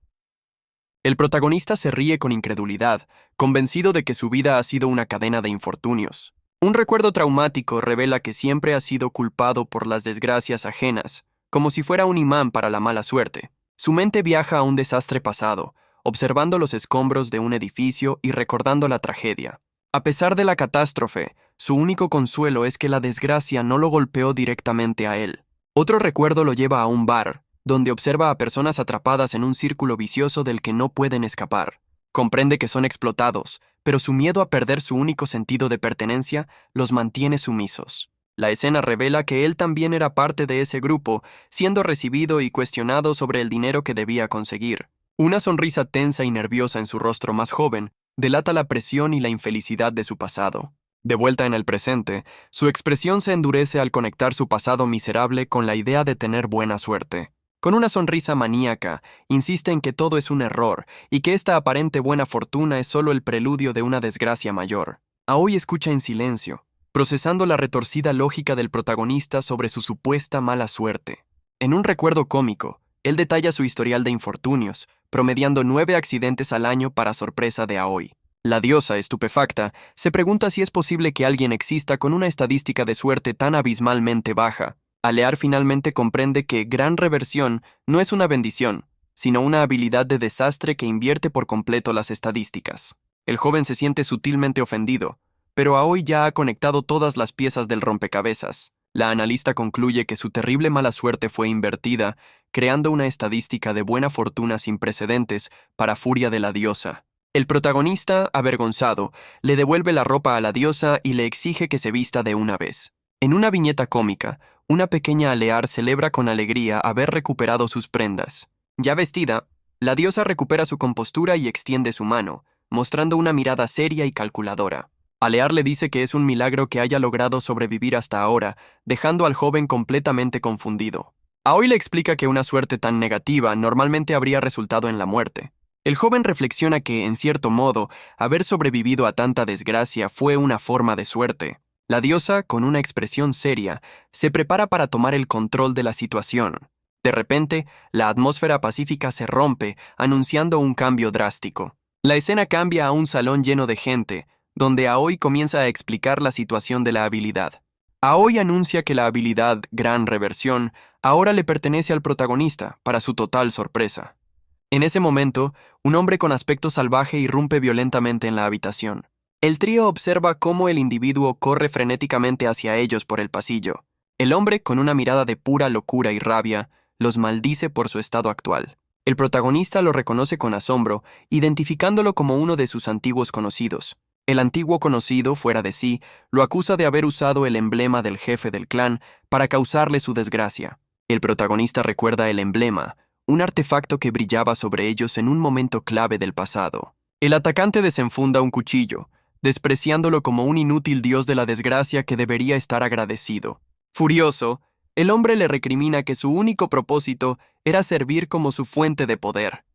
El protagonista se ríe con incredulidad, convencido de que su vida ha sido una cadena de infortunios. Un recuerdo traumático revela que siempre ha sido culpado por las desgracias ajenas, como si fuera un imán para la mala suerte. Su mente viaja a un desastre pasado, observando los escombros de un edificio y recordando la tragedia. A pesar de la catástrofe, su único consuelo es que la desgracia no lo golpeó directamente a él. Otro recuerdo lo lleva a un bar, donde observa a personas atrapadas en un círculo vicioso del que no pueden escapar. Comprende que son explotados, pero su miedo a perder su único sentido de pertenencia los mantiene sumisos. La escena revela que él también era parte de ese grupo, siendo recibido y cuestionado sobre el dinero que debía conseguir. Una sonrisa tensa y nerviosa en su rostro más joven delata la presión y la infelicidad de su pasado. De vuelta en el presente, su expresión se endurece al conectar su pasado miserable con la idea de tener buena suerte. Con una sonrisa maníaca, insiste en que todo es un error y que esta aparente buena fortuna es solo el preludio de una desgracia mayor. Aoi escucha en silencio, procesando la retorcida lógica del protagonista sobre su supuesta mala suerte. En un recuerdo cómico, él detalla su historial de infortunios, promediando 9 accidentes al año para sorpresa de Aoi. La diosa, estupefacta, se pregunta si es posible que alguien exista con una estadística de suerte tan abismalmente baja. Alear finalmente comprende que gran reversión no es una bendición, sino una habilidad de desastre que invierte por completo las estadísticas. El joven se siente sutilmente ofendido, pero Aoi ya ha conectado todas las piezas del rompecabezas. La analista concluye que su terrible mala suerte fue invertida, creando una estadística de buena fortuna sin precedentes para furia de la diosa. El protagonista, avergonzado, le devuelve la ropa a la diosa y le exige que se vista de una vez. En una viñeta cómica, una pequeña Alear celebra con alegría haber recuperado sus prendas. Ya vestida, la diosa recupera su compostura y extiende su mano, mostrando una mirada seria y calculadora. Alear le dice que es un milagro que haya logrado sobrevivir hasta ahora, dejando al joven completamente confundido. Aoi le explica que una suerte tan negativa normalmente habría resultado en la muerte. El joven reflexiona que, en cierto modo, haber sobrevivido a tanta desgracia fue una forma de suerte. La diosa, con una expresión seria, se prepara para tomar el control de la situación. De repente, la atmósfera pacífica se rompe, anunciando un cambio drástico. La escena cambia a un salón lleno de gente, donde Aoi comienza a explicar la situación de la habilidad. Aoi anuncia que la habilidad Gran Reversión ahora le pertenece al protagonista, para su total sorpresa. En ese momento, un hombre con aspecto salvaje irrumpe violentamente en la habitación. El trío observa cómo el individuo corre frenéticamente hacia ellos por el pasillo. El hombre, con una mirada de pura locura y rabia, los maldice por su estado actual. El protagonista lo reconoce con asombro, identificándolo como uno de sus antiguos conocidos. El antiguo conocido, fuera de sí, lo acusa de haber usado el emblema del jefe del clan para causarle su desgracia. El protagonista recuerda el emblema, un artefacto que brillaba sobre ellos en un momento clave del pasado. El atacante desenfunda un cuchillo, despreciándolo como un inútil dios de la desgracia que debería estar agradecido. Furioso, el hombre le recrimina que su único propósito era servir como su fuente de poder,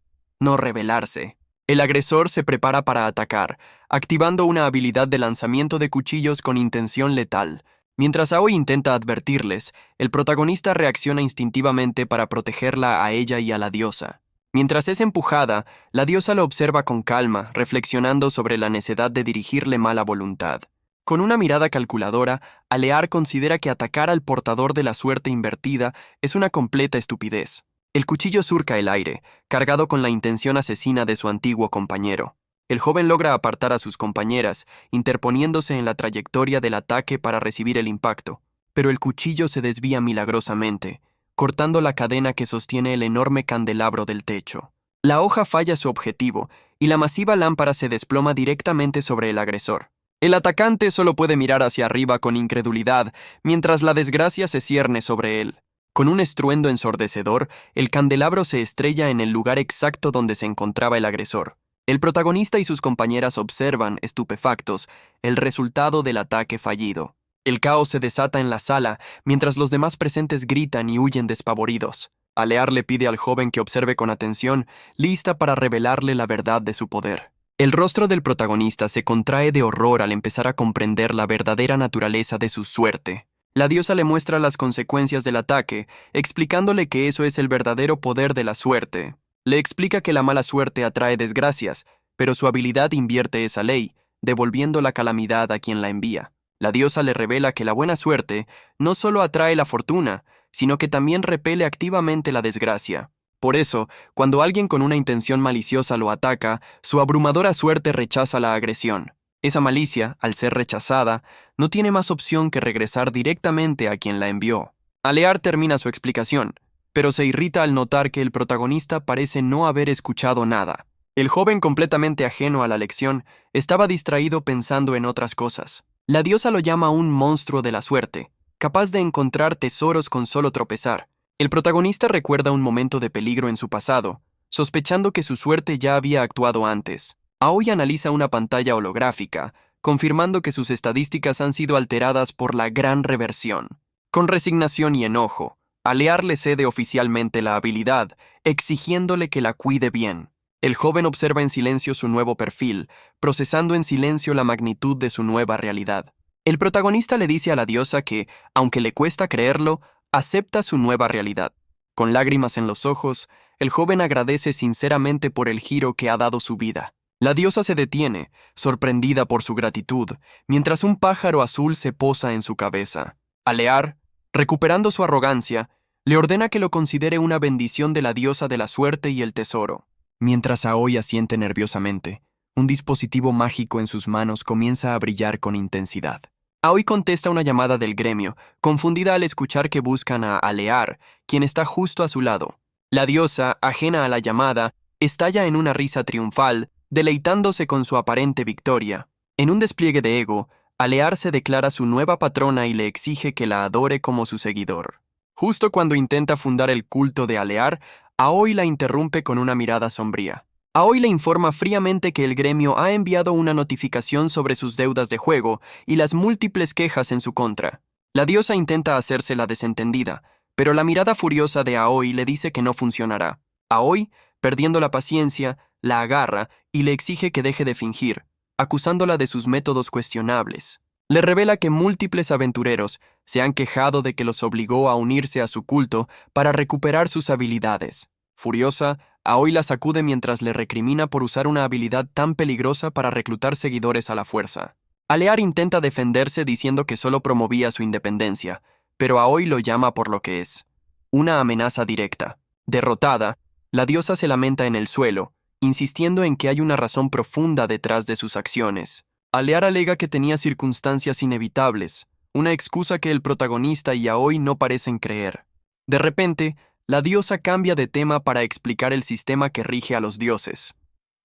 no rebelarse. El agresor se prepara para atacar, activando una habilidad de lanzamiento de cuchillos con intención letal. Mientras Aoi intenta advertirles, el protagonista reacciona instintivamente para protegerla a ella y a la diosa. Mientras es empujada, la diosa lo observa con calma, reflexionando sobre la necedad de dirigirle mala voluntad. Con una mirada calculadora, Alear considera que atacar al portador de la suerte invertida es una completa estupidez. El cuchillo surca el aire, cargado con la intención asesina de su antiguo compañero. El joven logra apartar a sus compañeras, interponiéndose en la trayectoria del ataque para recibir el impacto, pero el cuchillo se desvía milagrosamente, cortando la cadena que sostiene el enorme candelabro del techo. La hoja falla su objetivo, y la masiva lámpara se desploma directamente sobre el agresor. El atacante solo puede mirar hacia arriba con incredulidad, mientras la desgracia se cierne sobre él. Con un estruendo ensordecedor, el candelabro se estrella en el lugar exacto donde se encontraba el agresor. El protagonista y sus compañeras observan, estupefactos, el resultado del ataque fallido. El caos se desata en la sala, mientras los demás presentes gritan y huyen despavoridos. Alear le pide al joven que observe con atención, lista para revelarle la verdad de su poder. El rostro del protagonista se contrae de horror al empezar a comprender la verdadera naturaleza de su suerte. La diosa le muestra las consecuencias del ataque, explicándole que eso es el verdadero poder de la suerte. Le explica que la mala suerte atrae desgracias, pero su habilidad invierte esa ley, devolviendo la calamidad a quien la envía. La diosa le revela que la buena suerte no solo atrae la fortuna, sino que también repele activamente la desgracia. Por eso, cuando alguien con una intención maliciosa lo ataca, su abrumadora suerte rechaza la agresión. Esa malicia, al ser rechazada, no tiene más opción que regresar directamente a quien la envió. Alear termina su explicación, pero se irrita al notar que el protagonista parece no haber escuchado nada. El joven, completamente ajeno a la lección, estaba distraído pensando en otras cosas. La diosa lo llama un monstruo de la suerte, capaz de encontrar tesoros con solo tropezar. El protagonista recuerda un momento de peligro en su pasado, sospechando que su suerte ya había actuado antes. Aoi analiza una pantalla holográfica, confirmando que sus estadísticas han sido alteradas por la gran reversión. Con resignación y enojo, Alear le cede oficialmente la habilidad, exigiéndole que la cuide bien. El joven observa en silencio su nuevo perfil, procesando en silencio la magnitud de su nueva realidad. El protagonista le dice a la diosa que, aunque le cuesta creerlo, acepta su nueva realidad. Con lágrimas en los ojos, el joven agradece sinceramente por el giro que ha dado su vida. La diosa se detiene, sorprendida por su gratitud, mientras un pájaro azul se posa en su cabeza. Alear, recuperando su arrogancia, le ordena que lo considere una bendición de la diosa de la suerte y el tesoro. Mientras Aoi asiente nerviosamente, un dispositivo mágico en sus manos comienza a brillar con intensidad. Aoi contesta una llamada del gremio, confundida al escuchar que buscan a Alear, quien está justo a su lado. La diosa, ajena a la llamada, estalla en una risa triunfal, deleitándose con su aparente victoria. En un despliegue de ego, Alear se declara su nueva patrona y le exige que la adore como su seguidor. Justo cuando intenta fundar el culto de Alear, Aoi la interrumpe con una mirada sombría. Aoi le informa fríamente que el gremio ha enviado una notificación sobre sus deudas de juego y las múltiples quejas en su contra. La diosa intenta hacerse la desentendida, pero la mirada furiosa de Aoi le dice que no funcionará. Aoi, perdiendo la paciencia, la agarra y le exige que deje de fingir, acusándola de sus métodos cuestionables. Le revela que múltiples aventureros se han quejado de que los obligó a unirse a su culto para recuperar sus habilidades. Furiosa, Aoi la sacude mientras le recrimina por usar una habilidad tan peligrosa para reclutar seguidores a la fuerza. Alear intenta defenderse diciendo que solo promovía su independencia, pero Aoi lo llama por lo que es: una amenaza directa. Derrotada, la diosa se lamenta en el suelo, insistiendo en que hay una razón profunda detrás de sus acciones. Alear alega que tenía circunstancias inevitables, una excusa que el protagonista y Aoi no parecen creer. De repente, la diosa cambia de tema para explicar el sistema que rige a los dioses.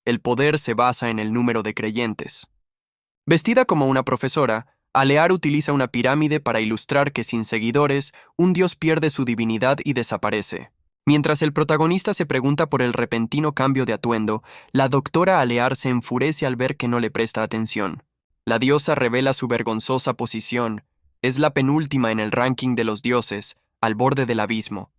El poder se basa en el número de creyentes. Vestida como una profesora, Alear utiliza una pirámide para ilustrar que sin seguidores, un dios pierde su divinidad y desaparece. Mientras el protagonista se pregunta por el repentino cambio de atuendo, la doctora Alear se enfurece al ver que no le presta atención. La diosa revela su vergonzosa posición. Es la penúltima en el ranking de los dioses, al borde del abismo.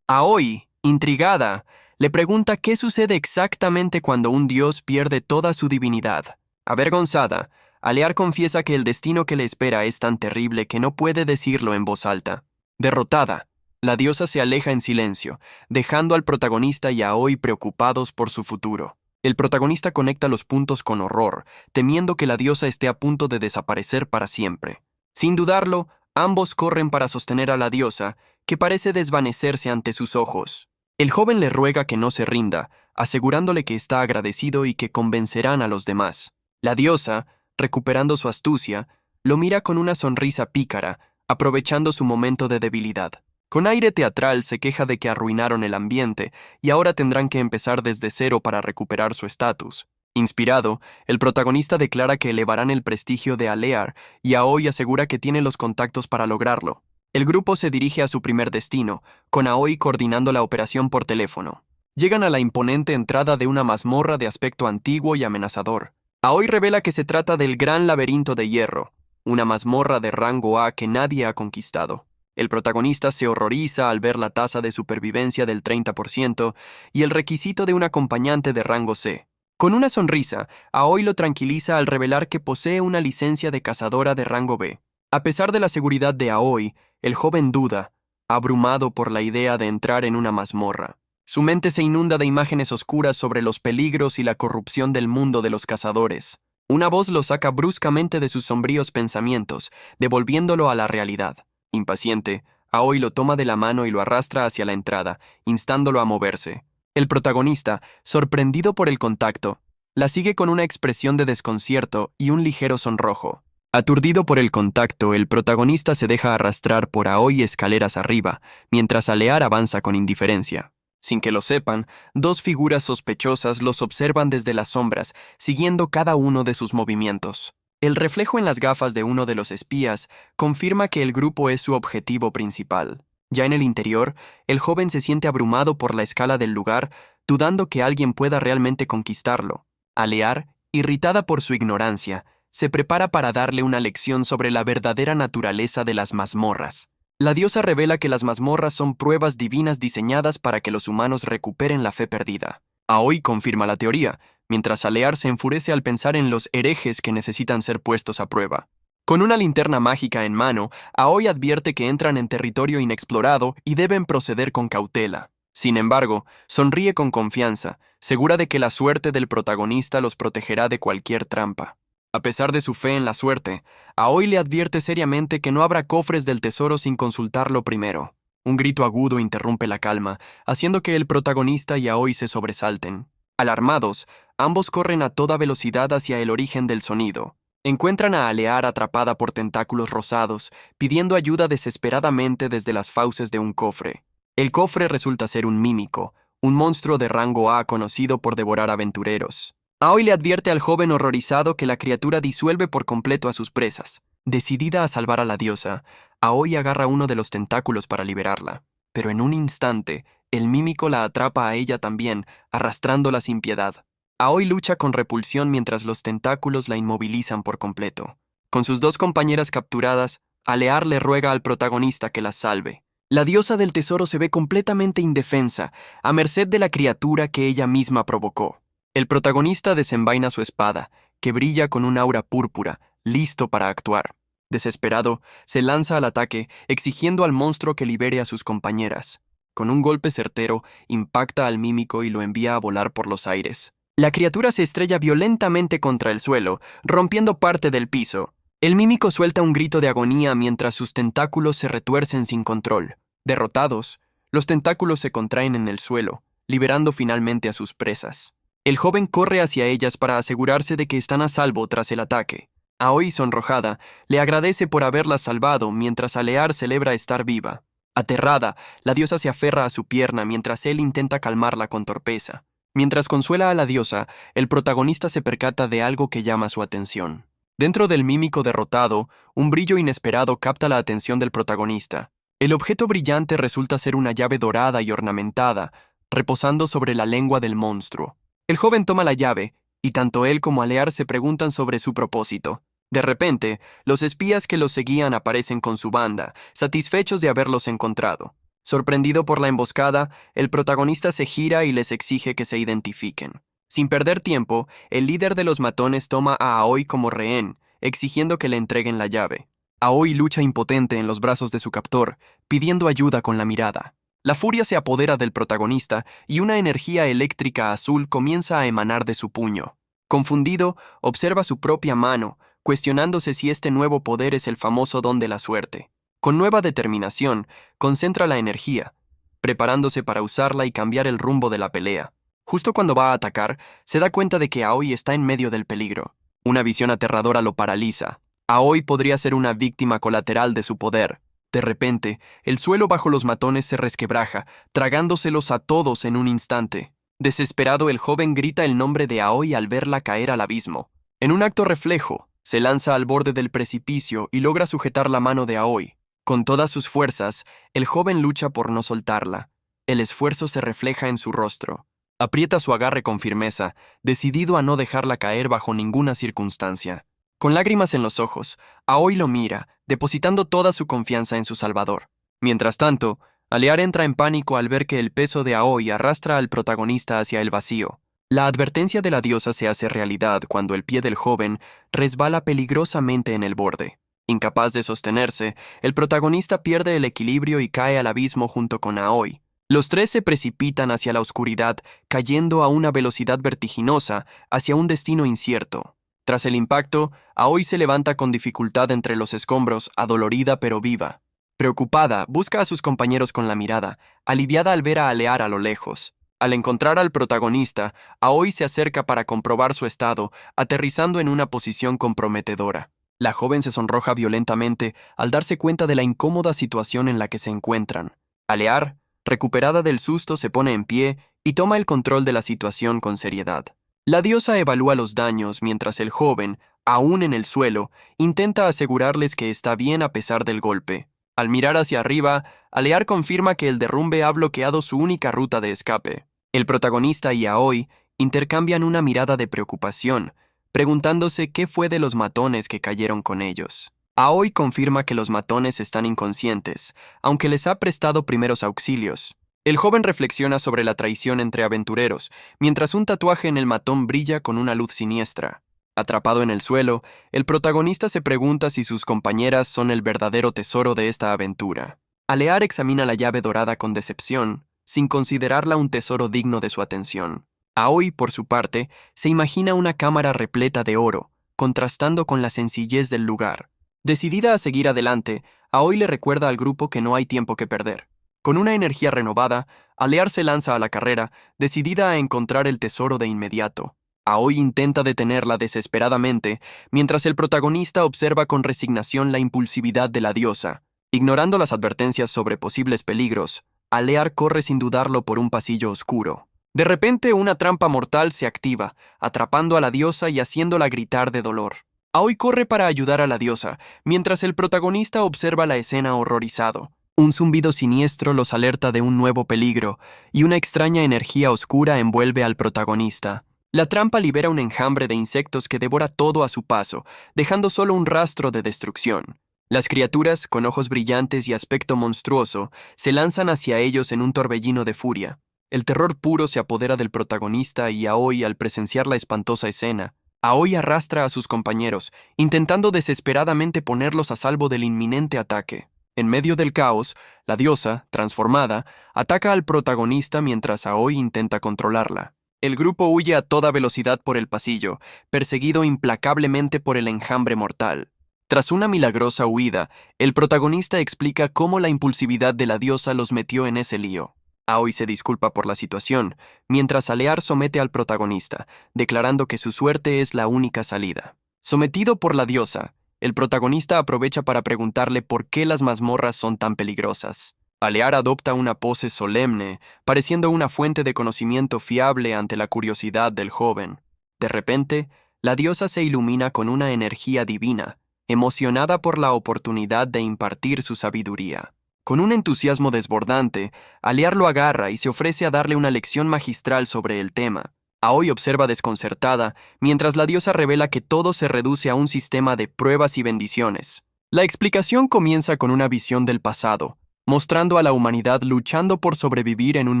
Aoi, intrigada, le pregunta qué sucede exactamente cuando un dios pierde toda su divinidad. Avergonzada, Alear confiesa que el destino que le espera es tan terrible que no puede decirlo en voz alta. Derrotada, la diosa se aleja en silencio, dejando al protagonista y a Aoi preocupados por su futuro. El protagonista conecta los puntos con horror, temiendo que la diosa esté a punto de desaparecer para siempre. Sin dudarlo, ambos corren para sostener a la diosa, que parece desvanecerse ante sus ojos. El joven le ruega que no se rinda, asegurándole que está agradecido y que convencerán a los demás. La diosa, recuperando su astucia, lo mira con una sonrisa pícara, aprovechando su momento de debilidad. Con aire teatral se queja de que arruinaron el ambiente y ahora tendrán que empezar desde cero para recuperar su estatus. Inspirado, el protagonista declara que elevarán el prestigio de Alear y Aoi asegura que tiene los contactos para lograrlo. El grupo se dirige a su primer destino, con Aoi coordinando la operación por teléfono. Llegan a la imponente entrada de una mazmorra de aspecto antiguo y amenazador. Aoi revela que se trata del Gran Laberinto de Hierro, una mazmorra de rango A que nadie ha conquistado. El protagonista se horroriza al ver la tasa de supervivencia del 30% y el requisito de un acompañante de rango C. Con una sonrisa, Aoi lo tranquiliza al revelar que posee una licencia de cazadora de rango B. A pesar de la seguridad de Aoi, el joven duda, abrumado por la idea de entrar en una mazmorra. Su mente se inunda de imágenes oscuras sobre los peligros y la corrupción del mundo de los cazadores. Una voz lo saca bruscamente de sus sombríos pensamientos, devolviéndolo a la realidad. Impaciente, Aoi lo toma de la mano y lo arrastra hacia la entrada, instándolo a moverse. El protagonista, sorprendido por el contacto, la sigue con una expresión de desconcierto y un ligero sonrojo. Aturdido por el contacto, el protagonista se deja arrastrar por Aoi escaleras arriba, mientras Alear avanza con indiferencia. Sin que lo sepan, dos figuras sospechosas los observan desde las sombras, siguiendo cada uno de sus movimientos. El reflejo en las gafas de uno de los espías confirma que el grupo es su objetivo principal. Ya en el interior, el joven se siente abrumado por la escala del lugar, dudando que alguien pueda realmente conquistarlo. Alear, irritada por su ignorancia, se prepara para darle una lección sobre la verdadera naturaleza de las mazmorras. La diosa revela que las mazmorras son pruebas divinas diseñadas para que los humanos recuperen la fe perdida. Aoi confirma la teoría, mientras Alear se enfurece al pensar en los herejes que necesitan ser puestos a prueba. Con una linterna mágica en mano, Aoi advierte que entran en territorio inexplorado y deben proceder con cautela. Sin embargo, sonríe con confianza, segura de que la suerte del protagonista los protegerá de cualquier trampa. A pesar de su fe en la suerte, Aoi le advierte seriamente que no habrá cofres del tesoro sin consultarlo primero. Un grito agudo interrumpe la calma, haciendo que el protagonista y Aoi se sobresalten. Alarmados, ambos corren a toda velocidad hacia el origen del sonido. Encuentran a Alear atrapada por tentáculos rosados, pidiendo ayuda desesperadamente desde las fauces de un cofre. El cofre resulta ser un mímico, un monstruo de rango A conocido por devorar aventureros. Aoi le advierte al joven horrorizado que la criatura disuelve por completo a sus presas. Decidida a salvar a la diosa, Aoi agarra uno de los tentáculos para liberarla. Pero en un instante, el mímico la atrapa a ella también, arrastrándola sin piedad. Aoi lucha con repulsión mientras los tentáculos la inmovilizan por completo. Con sus dos compañeras capturadas, Alear le ruega al protagonista que las salve. La diosa del tesoro se ve completamente indefensa, a merced de la criatura que ella misma provocó. El protagonista desenvaina su espada, que brilla con un aura púrpura, listo para actuar. Desesperado, se lanza al ataque, exigiendo al monstruo que libere a sus compañeras. Con un golpe certero, impacta al mímico y lo envía a volar por los aires. La criatura se estrella violentamente contra el suelo, rompiendo parte del piso. El mímico suelta un grito de agonía mientras sus tentáculos se retuercen sin control. Derrotados, los tentáculos se contraen en el suelo, liberando finalmente a sus presas. El joven corre hacia ellas para asegurarse de que están a salvo tras el ataque. Aoi, sonrojada, le agradece por haberla salvado mientras Alear celebra estar viva. Aterrada, la diosa se aferra a su pierna mientras él intenta calmarla con torpeza. Mientras consuela a la diosa, el protagonista se percata de algo que llama su atención. Dentro del mímico derrotado, un brillo inesperado capta la atención del protagonista. El objeto brillante resulta ser una llave dorada y ornamentada, reposando sobre la lengua del monstruo. El joven toma la llave, y tanto él como Alear se preguntan sobre su propósito. De repente, los espías que los seguían aparecen con su banda, satisfechos de haberlos encontrado. Sorprendido por la emboscada, el protagonista se gira y les exige que se identifiquen. Sin perder tiempo, el líder de los matones toma a Aoi como rehén, exigiendo que le entreguen la llave. Aoi lucha impotente en los brazos de su captor, pidiendo ayuda con la mirada. La furia se apodera del protagonista y una energía eléctrica azul comienza a emanar de su puño. Confundido, observa su propia mano, cuestionándose si este nuevo poder es el famoso don de la suerte. Con nueva determinación, concentra la energía, preparándose para usarla y cambiar el rumbo de la pelea. Justo cuando va a atacar, se da cuenta de que Aoi está en medio del peligro. Una visión aterradora lo paraliza. Aoi podría ser una víctima colateral de su poder. De repente, el suelo bajo los matones se resquebraja, tragándoselos a todos en un instante. Desesperado, el joven grita el nombre de Aoi al verla caer al abismo. En un acto reflejo, se lanza al borde del precipicio y logra sujetar la mano de Aoi. Con todas sus fuerzas, el joven lucha por no soltarla. El esfuerzo se refleja en su rostro. Aprieta su agarre con firmeza, decidido a no dejarla caer bajo ninguna circunstancia. Con lágrimas en los ojos, Aoi lo mira, depositando toda su confianza en su salvador. Mientras tanto, Alear entra en pánico al ver que el peso de Aoi arrastra al protagonista hacia el vacío. La advertencia de la diosa se hace realidad cuando el pie del joven resbala peligrosamente en el borde. Incapaz de sostenerse, el protagonista pierde el equilibrio y cae al abismo junto con Aoi. Los tres se precipitan hacia la oscuridad, cayendo a una velocidad vertiginosa hacia un destino incierto. Tras el impacto, Aoi se levanta con dificultad entre los escombros, adolorida pero viva. Preocupada, busca a sus compañeros con la mirada, aliviada al ver a Alear a lo lejos. Al encontrar al protagonista, Aoi se acerca para comprobar su estado, aterrizando en una posición comprometedora. La joven se sonroja violentamente al darse cuenta de la incómoda situación en la que se encuentran. Alear, recuperada del susto, se pone en pie y toma el control de la situación con seriedad. La diosa evalúa los daños mientras el joven, aún en el suelo, intenta asegurarles que está bien a pesar del golpe. Al mirar hacia arriba, Alear confirma que el derrumbe ha bloqueado su única ruta de escape. El protagonista y Aoi intercambian una mirada de preocupación, preguntándose qué fue de los matones que cayeron con ellos. Aoi confirma que los matones están inconscientes, aunque les ha prestado primeros auxilios. El joven reflexiona sobre la traición entre aventureros, mientras un tatuaje en el matón brilla con una luz siniestra. Atrapado en el suelo, el protagonista se pregunta si sus compañeras son el verdadero tesoro de esta aventura. Alear examina la llave dorada con decepción, sin considerarla un tesoro digno de su atención. Aoi, por su parte, se imagina una cámara repleta de oro, contrastando con la sencillez del lugar. Decidida a seguir adelante, Aoi le recuerda al grupo que no hay tiempo que perder. Con una energía renovada, Alear se lanza a la carrera, decidida a encontrar el tesoro de inmediato. Aoi intenta detenerla desesperadamente, mientras el protagonista observa con resignación la impulsividad de la diosa. Ignorando las advertencias sobre posibles peligros, Alear corre sin dudarlo por un pasillo oscuro. De repente, una trampa mortal se activa, atrapando a la diosa y haciéndola gritar de dolor. Aoi corre para ayudar a la diosa, mientras el protagonista observa la escena horrorizado. Un zumbido siniestro los alerta de un nuevo peligro, y una extraña energía oscura envuelve al protagonista. La trampa libera un enjambre de insectos que devora todo a su paso, dejando solo un rastro de destrucción. Las criaturas, con ojos brillantes y aspecto monstruoso, se lanzan hacia ellos en un torbellino de furia. El terror puro se apodera del protagonista y Aoi al presenciar la espantosa escena. Aoi arrastra a sus compañeros, intentando desesperadamente ponerlos a salvo del inminente ataque. En medio del caos, la diosa, transformada, ataca al protagonista mientras Aoi intenta controlarla. El grupo huye a toda velocidad por el pasillo, perseguido implacablemente por el enjambre mortal. Tras una milagrosa huida, el protagonista explica cómo la impulsividad de la diosa los metió en ese lío. Aoi se disculpa por la situación, mientras Alear somete al protagonista, declarando que su suerte es la única salida. Sometido por la diosa, el protagonista aprovecha para preguntarle por qué las mazmorras son tan peligrosas. Alear adopta una pose solemne, pareciendo una fuente de conocimiento fiable ante la curiosidad del joven. De repente, la diosa se ilumina con una energía divina, emocionada por la oportunidad de impartir su sabiduría. Con un entusiasmo desbordante, Alear lo agarra y se ofrece a darle una lección magistral sobre el tema. Aoi observa desconcertada, mientras la diosa revela que todo se reduce a un sistema de pruebas y bendiciones. La explicación comienza con una visión del pasado, mostrando a la humanidad luchando por sobrevivir en un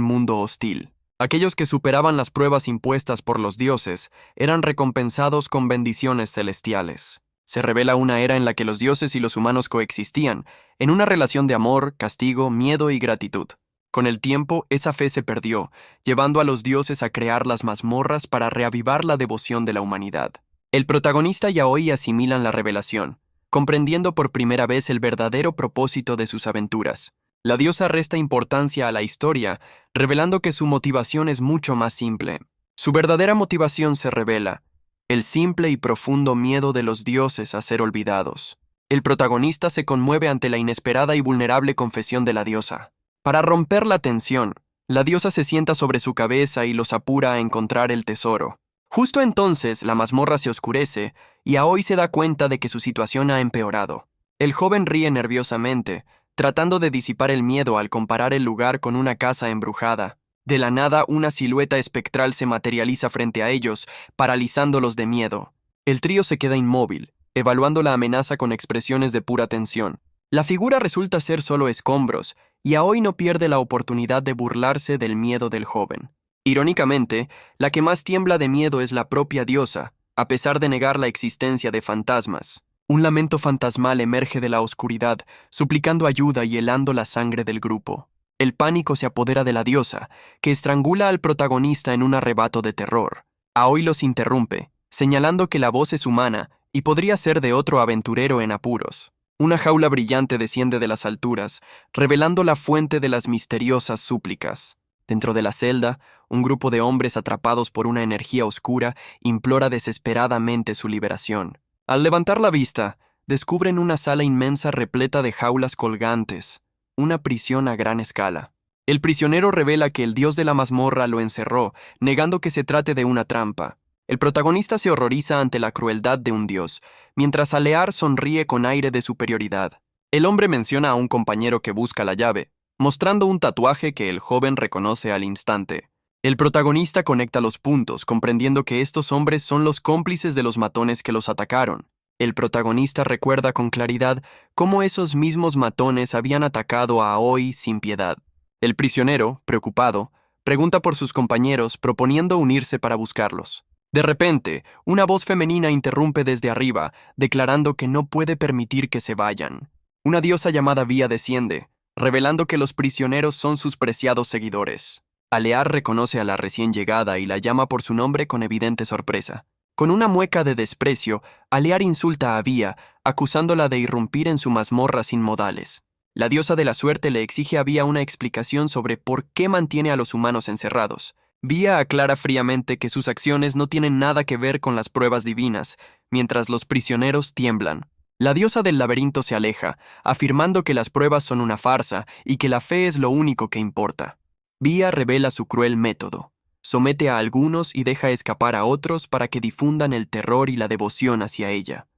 mundo hostil. Aquellos que superaban las pruebas impuestas por los dioses eran recompensados con bendiciones celestiales. Se revela una era en la que los dioses y los humanos coexistían, en una relación de amor, castigo, miedo y gratitud. Con el tiempo, esa fe se perdió, llevando a los dioses a crear las mazmorras para reavivar la devoción de la humanidad. El protagonista y Aoi asimilan la revelación, comprendiendo por primera vez el verdadero propósito de sus aventuras. La diosa resta importancia a la historia, revelando que su motivación es mucho más simple. Su verdadera motivación se revela: el simple y profundo miedo de los dioses a ser olvidados. El protagonista se conmueve ante la inesperada y vulnerable confesión de la diosa. Para romper la tensión, la diosa se sienta sobre su cabeza y los apura a encontrar el tesoro. Justo entonces, la mazmorra se oscurece y Aoi se da cuenta de que su situación ha empeorado. El joven ríe nerviosamente, tratando de disipar el miedo al comparar el lugar con una casa embrujada. De la nada, una silueta espectral se materializa frente a ellos, paralizándolos de miedo. El trío se queda inmóvil, evaluando la amenaza con expresiones de pura tensión. La figura resulta ser solo escombros, y Aoi no pierde la oportunidad de burlarse del miedo del joven. Irónicamente, la que más tiembla de miedo es la propia diosa, a pesar de negar la existencia de fantasmas. Un lamento fantasmal emerge de la oscuridad, suplicando ayuda y helando la sangre del grupo. El pánico se apodera de la diosa, que estrangula al protagonista en un arrebato de terror. Aoi los interrumpe, señalando que la voz es humana y podría ser de otro aventurero en apuros. Una jaula brillante desciende de las alturas, revelando la fuente de las misteriosas súplicas. Dentro de la celda, un grupo de hombres atrapados por una energía oscura implora desesperadamente su liberación. Al levantar la vista, descubren una sala inmensa repleta de jaulas colgantes, una prisión a gran escala. El prisionero revela que el dios de la mazmorra lo encerró, negando que se trate de una trampa. El protagonista se horroriza ante la crueldad de un dios, mientras Alear sonríe con aire de superioridad. El hombre menciona a un compañero que busca la llave, mostrando un tatuaje que el joven reconoce al instante. El protagonista conecta los puntos, comprendiendo que estos hombres son los cómplices de los matones que los atacaron. El protagonista recuerda con claridad cómo esos mismos matones habían atacado a Aoi sin piedad. El prisionero, preocupado, pregunta por sus compañeros, proponiendo unirse para buscarlos. De repente, una voz femenina interrumpe desde arriba, declarando que no puede permitir que se vayan. Una diosa llamada Vía desciende, revelando que los prisioneros son sus preciados seguidores. Alear reconoce a la recién llegada y la llama por su nombre con evidente sorpresa. Con una mueca de desprecio, Alear insulta a Vía, acusándola de irrumpir en su mazmorra sin modales. La diosa de la suerte le exige a Vía una explicación sobre por qué mantiene a los humanos encerrados. Vía aclara fríamente que sus acciones no tienen nada que ver con las pruebas divinas, mientras los prisioneros tiemblan. La diosa del laberinto se aleja, afirmando que las pruebas son una farsa y que la fe es lo único que importa. Vía revela su cruel método. Somete a algunos y deja escapar a otros para que difundan el terror y la devoción hacia ella.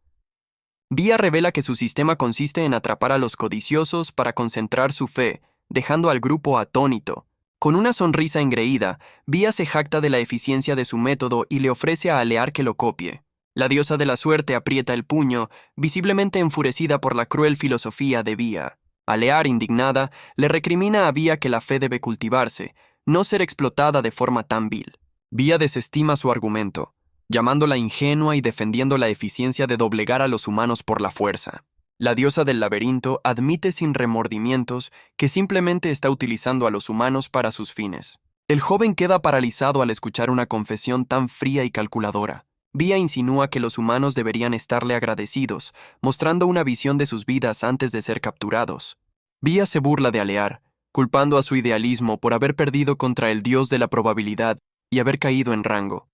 Vía revela que su sistema consiste en atrapar a los codiciosos para concentrar su fe, dejando al grupo atónito. Con una sonrisa engreída, Vía se jacta de la eficiencia de su método y le ofrece a Alear que lo copie. La diosa de la suerte aprieta el puño, visiblemente enfurecida por la cruel filosofía de Vía. Alear, indignada, le recrimina a Vía que la fe debe cultivarse, no ser explotada de forma tan vil. Vía desestima su argumento, llamándola ingenua y defendiendo la eficiencia de doblegar a los humanos por la fuerza. La diosa del laberinto admite sin remordimientos que simplemente está utilizando a los humanos para sus fines. El joven queda paralizado al escuchar una confesión tan fría y calculadora. Vía insinúa que los humanos deberían estarle agradecidos, mostrando una visión de sus vidas antes de ser capturados. Vía se burla de Alear, culpando a su idealismo por haber perdido contra el dios de la probabilidad y haber caído en rango.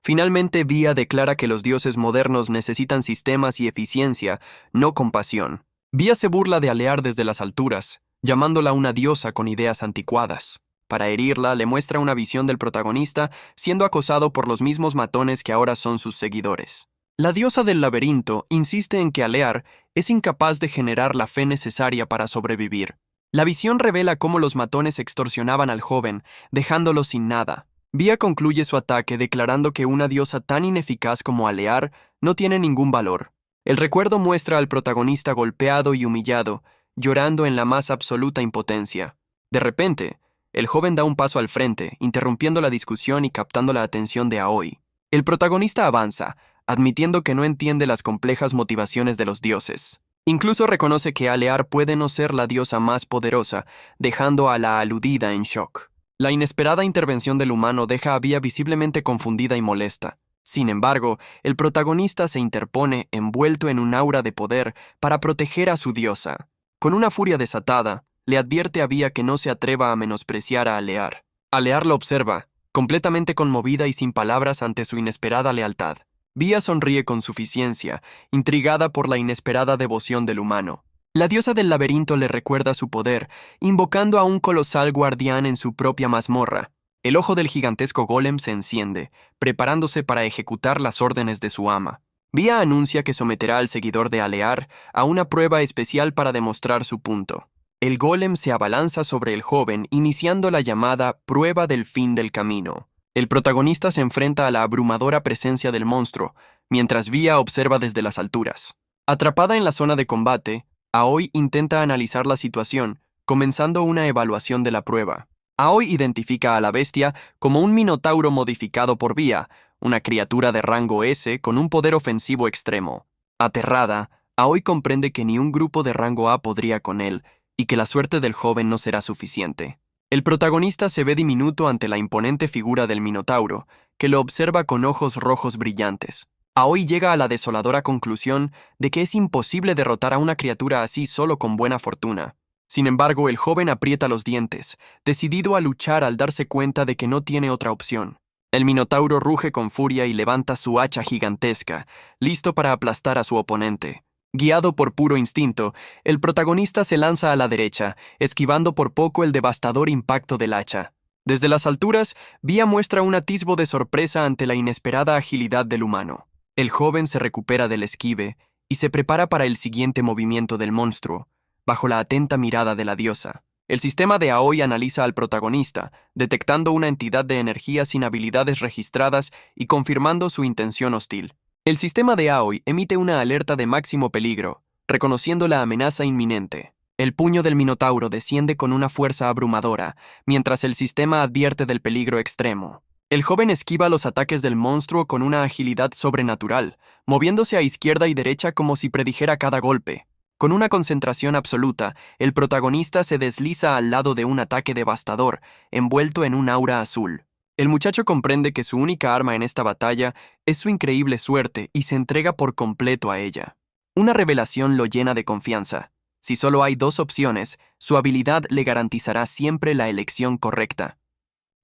Finalmente, Vía declara que los dioses modernos necesitan sistemas y eficiencia, no compasión. Vía se burla de Alear desde las alturas, llamándola una diosa con ideas anticuadas. Para herirla, le muestra una visión del protagonista siendo acosado por los mismos matones que ahora son sus seguidores. La diosa del laberinto insiste en que Alear es incapaz de generar la fe necesaria para sobrevivir. La visión revela cómo los matones extorsionaban al joven, dejándolo sin nada. Vía concluye su ataque declarando que una diosa tan ineficaz como Alear no tiene ningún valor. El recuerdo muestra al protagonista golpeado y humillado, llorando en la más absoluta impotencia. De repente, el joven da un paso al frente, interrumpiendo la discusión y captando la atención de Aoi. El protagonista avanza, admitiendo que no entiende las complejas motivaciones de los dioses. Incluso reconoce que Alear puede no ser la diosa más poderosa, dejando a la aludida en shock. La inesperada intervención del humano deja a Vía visiblemente confundida y molesta. Sin embargo, el protagonista se interpone envuelto en un aura de poder para proteger a su diosa. Con una furia desatada, le advierte a Vía que no se atreva a menospreciar a Alear. Alear lo observa, completamente conmovida y sin palabras ante su inesperada lealtad. Vía sonríe con suficiencia, intrigada por la inesperada devoción del humano. La diosa del laberinto le recuerda su poder, invocando a un colosal guardián en su propia mazmorra. El ojo del gigantesco golem se enciende, preparándose para ejecutar las órdenes de su ama. Vía anuncia que someterá al seguidor de Alear a una prueba especial para demostrar su punto. El golem se abalanza sobre el joven, iniciando la llamada prueba del fin del camino. El protagonista se enfrenta a la abrumadora presencia del monstruo, mientras Vía observa desde las alturas. Atrapada en la zona de combate, Aoi intenta analizar la situación, comenzando una evaluación de la prueba. Aoi identifica a la bestia como un minotauro modificado por Vía, una criatura de rango S con un poder ofensivo extremo. Aterrada, Aoi comprende que ni un grupo de rango A podría con él, y que la suerte del joven no será suficiente. El protagonista se ve diminuto ante la imponente figura del minotauro, que lo observa con ojos rojos brillantes. Aoi llega a la desoladora conclusión de que es imposible derrotar a una criatura así solo con buena fortuna. Sin embargo, el joven aprieta los dientes, decidido a luchar al darse cuenta de que no tiene otra opción. El minotauro ruge con furia y levanta su hacha gigantesca, listo para aplastar a su oponente. Guiado por puro instinto, el protagonista se lanza a la derecha, esquivando por poco el devastador impacto del hacha. Desde las alturas, Vía muestra un atisbo de sorpresa ante la inesperada agilidad del humano. El joven se recupera del esquive y se prepara para el siguiente movimiento del monstruo, bajo la atenta mirada de la diosa. El sistema de Aoi analiza al protagonista, detectando una entidad de energía sin habilidades registradas y confirmando su intención hostil. El sistema de Aoi emite una alerta de máximo peligro, reconociendo la amenaza inminente. El puño del minotauro desciende con una fuerza abrumadora, mientras el sistema advierte del peligro extremo. El joven esquiva los ataques del monstruo con una agilidad sobrenatural, moviéndose a izquierda y derecha como si predijera cada golpe. Con una concentración absoluta, el protagonista se desliza al lado de un ataque devastador, envuelto en un aura azul. El muchacho comprende que su única arma en esta batalla es su increíble suerte y se entrega por completo a ella. Una revelación lo llena de confianza. Si solo hay dos opciones, su habilidad le garantizará siempre la elección correcta.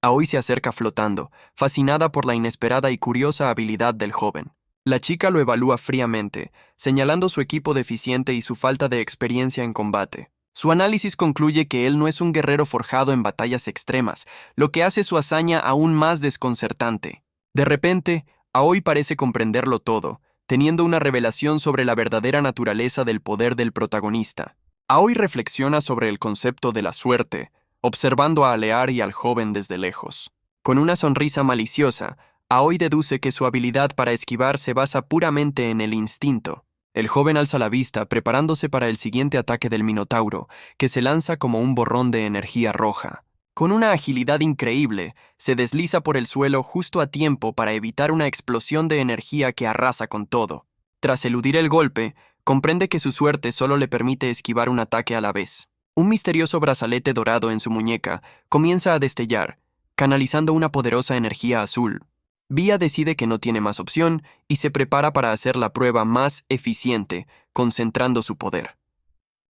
Aoi se acerca flotando, fascinada por la inesperada y curiosa habilidad del joven. La chica lo evalúa fríamente, señalando su equipo deficiente y su falta de experiencia en combate. Su análisis concluye que él no es un guerrero forjado en batallas extremas, lo que hace su hazaña aún más desconcertante. De repente, Aoi parece comprenderlo todo, teniendo una revelación sobre la verdadera naturaleza del poder del protagonista. Aoi reflexiona sobre el concepto de la suerte, observando a Alear y al joven desde lejos. Con una sonrisa maliciosa, Aoi deduce que su habilidad para esquivar se basa puramente en el instinto. El joven alza la vista, preparándose para el siguiente ataque del minotauro, que se lanza como un borrón de energía roja. Con una agilidad increíble, se desliza por el suelo justo a tiempo para evitar una explosión de energía que arrasa con todo. Tras eludir el golpe, comprende que su suerte solo le permite esquivar un ataque a la vez. Un misterioso brazalete dorado en su muñeca comienza a destellar, canalizando una poderosa energía azul. Vía decide que no tiene más opción y se prepara para hacer la prueba más eficiente, concentrando su poder.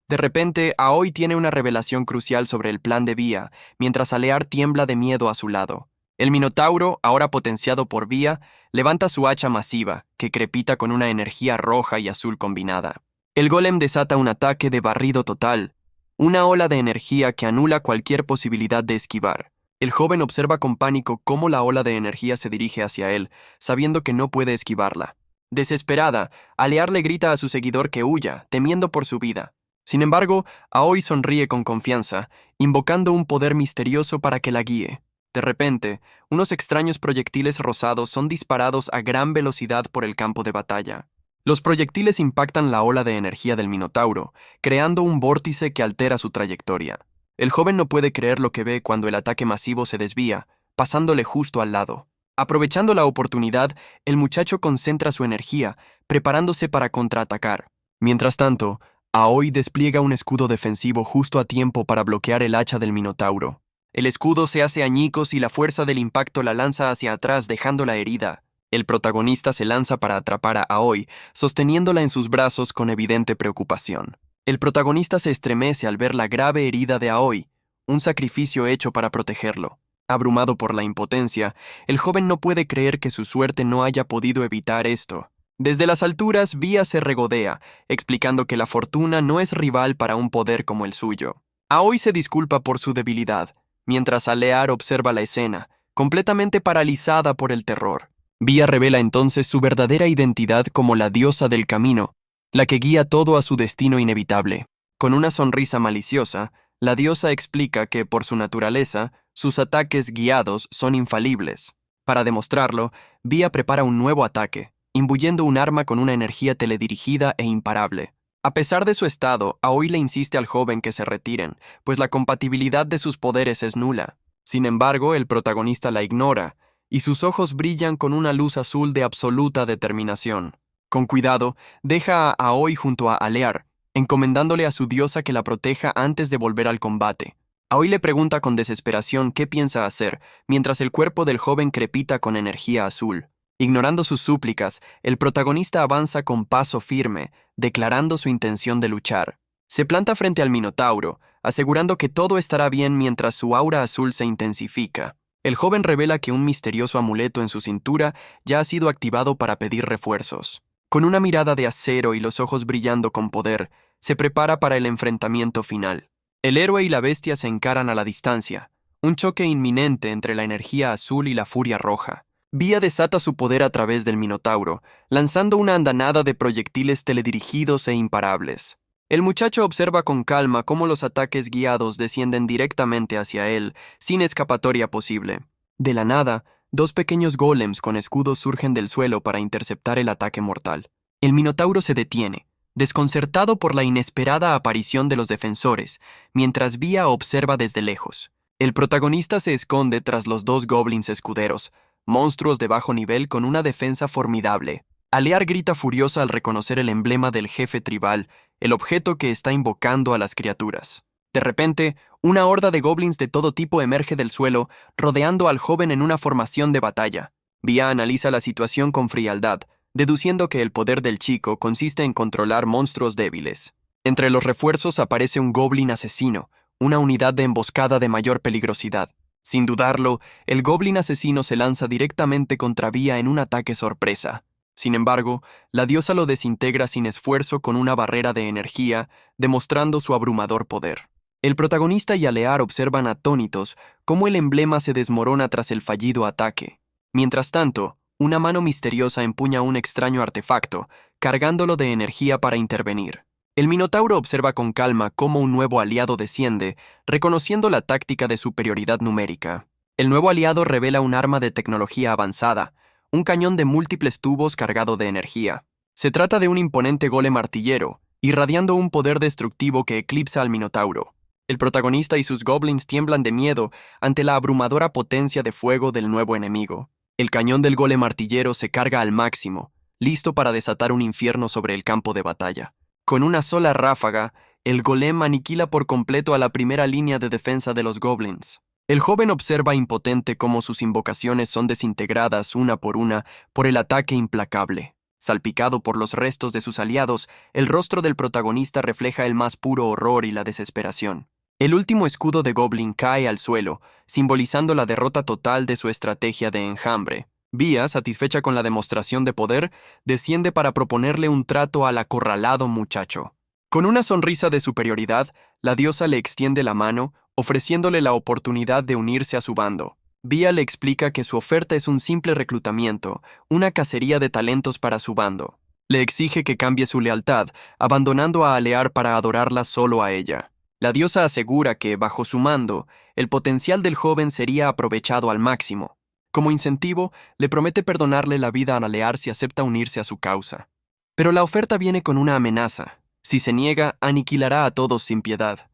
De repente, Aoi tiene una revelación crucial sobre el plan de Vía, mientras Alear tiembla de miedo a su lado. El minotauro, ahora potenciado por Vía, levanta su hacha masiva, que crepita con una energía roja y azul combinada. El golem desata un ataque de barrido total, una ola de energía que anula cualquier posibilidad de esquivar. El joven observa con pánico cómo la ola de energía se dirige hacia él, sabiendo que no puede esquivarla. Desesperada, Alear le grita a su seguidor que huya, temiendo por su vida. Sin embargo, Aoi sonríe con confianza, invocando un poder misterioso para que la guíe. De repente, unos extraños proyectiles rosados son disparados a gran velocidad por el campo de batalla. Los proyectiles impactan la ola de energía del minotauro, creando un vórtice que altera su trayectoria. El joven no puede creer lo que ve cuando el ataque masivo se desvía, pasándole justo al lado. Aprovechando la oportunidad, el muchacho concentra su energía, preparándose para contraatacar. Mientras tanto, Aoi despliega un escudo defensivo justo a tiempo para bloquear el hacha del minotauro. El escudo se hace añicos y la fuerza del impacto la lanza hacia atrás, dejándola herida. El protagonista se lanza para atrapar a Aoi, sosteniéndola en sus brazos con evidente preocupación. El protagonista se estremece al ver la grave herida de Aoi, un sacrificio hecho para protegerlo. Abrumado por la impotencia, el joven no puede creer que su suerte no haya podido evitar esto. Desde las alturas, Vía se regodea, explicando que la fortuna no es rival para un poder como el suyo. Aoi se disculpa por su debilidad, mientras Alear observa la escena, completamente paralizada por el terror. Vía revela entonces su verdadera identidad como la diosa del camino, la que guía todo a su destino inevitable. Con una sonrisa maliciosa, la diosa explica que, por su naturaleza, sus ataques guiados son infalibles. Para demostrarlo, Vía prepara un nuevo ataque, imbuyendo un arma con una energía teledirigida e imparable. A pesar de su estado, Aoi le insiste al joven que se retiren, pues la compatibilidad de sus poderes es nula. Sin embargo, el protagonista la ignora, y sus ojos brillan con una luz azul de absoluta determinación. Con cuidado, deja a Aoi junto a Alear, encomendándole a su diosa que la proteja antes de volver al combate. Aoi le pregunta con desesperación qué piensa hacer, mientras el cuerpo del joven crepita con energía azul. Ignorando sus súplicas, el protagonista avanza con paso firme, declarando su intención de luchar. Se planta frente al Minotauro, asegurando que todo estará bien mientras su aura azul se intensifica. El joven revela que un misterioso amuleto en su cintura ya ha sido activado para pedir refuerzos. Con una mirada de acero y los ojos brillando con poder, se prepara para el enfrentamiento final. El héroe y la bestia se encaran a la distancia, un choque inminente entre la energía azul y la furia roja. Vía desata su poder a través del Minotauro, lanzando una andanada de proyectiles teledirigidos e imparables. El muchacho observa con calma cómo los ataques guiados descienden directamente hacia él, sin escapatoria posible. De la nada, dos pequeños golems con escudos surgen del suelo para interceptar el ataque mortal. El Minotauro se detiene, desconcertado por la inesperada aparición de los defensores, mientras Vía observa desde lejos. El protagonista se esconde tras los dos goblins escuderos, monstruos de bajo nivel con una defensa formidable. Alear grita furiosa al reconocer el emblema del jefe tribal, el objeto que está invocando a las criaturas. De repente, una horda de goblins de todo tipo emerge del suelo, rodeando al joven en una formación de batalla. Vía analiza la situación con frialdad, deduciendo que el poder del chico consiste en controlar monstruos débiles. Entre los refuerzos aparece un goblin asesino, una unidad de emboscada de mayor peligrosidad. Sin dudarlo, el goblin asesino se lanza directamente contra Vía en un ataque sorpresa. Sin embargo, la diosa lo desintegra sin esfuerzo con una barrera de energía, demostrando su abrumador poder. El protagonista y Alear observan atónitos cómo el emblema se desmorona tras el fallido ataque. Mientras tanto, una mano misteriosa empuña un extraño artefacto, cargándolo de energía para intervenir. El Minotauro observa con calma cómo un nuevo aliado desciende, reconociendo la táctica de superioridad numérica. El nuevo aliado revela un arma de tecnología avanzada, un cañón de múltiples tubos cargado de energía. Se trata de un imponente golem artillero, irradiando un poder destructivo que eclipsa al Minotauro. El protagonista y sus goblins tiemblan de miedo ante la abrumadora potencia de fuego del nuevo enemigo. El cañón del golem artillero se carga al máximo, listo para desatar un infierno sobre el campo de batalla. Con una sola ráfaga, el golem aniquila por completo a la primera línea de defensa de los goblins. El joven observa impotente cómo sus invocaciones son desintegradas una por el ataque implacable. Salpicado por los restos de sus aliados, el rostro del protagonista refleja el más puro horror y la desesperación. El último escudo de Goblin cae al suelo, simbolizando la derrota total de su estrategia de enjambre. Vía, satisfecha con la demostración de poder, desciende para proponerle un trato al acorralado muchacho. Con una sonrisa de superioridad, la diosa le extiende la mano, ofreciéndole la oportunidad de unirse a su bando. Vía le explica que su oferta es un simple reclutamiento, una cacería de talentos para su bando. Le exige que cambie su lealtad, abandonando a Alear para adorarla solo a ella. La diosa asegura que, bajo su mando, el potencial del joven sería aprovechado al máximo. Como incentivo, le promete perdonarle la vida a Alear si acepta unirse a su causa. Pero la oferta viene con una amenaza. Si se niega, aniquilará a todos sin piedad.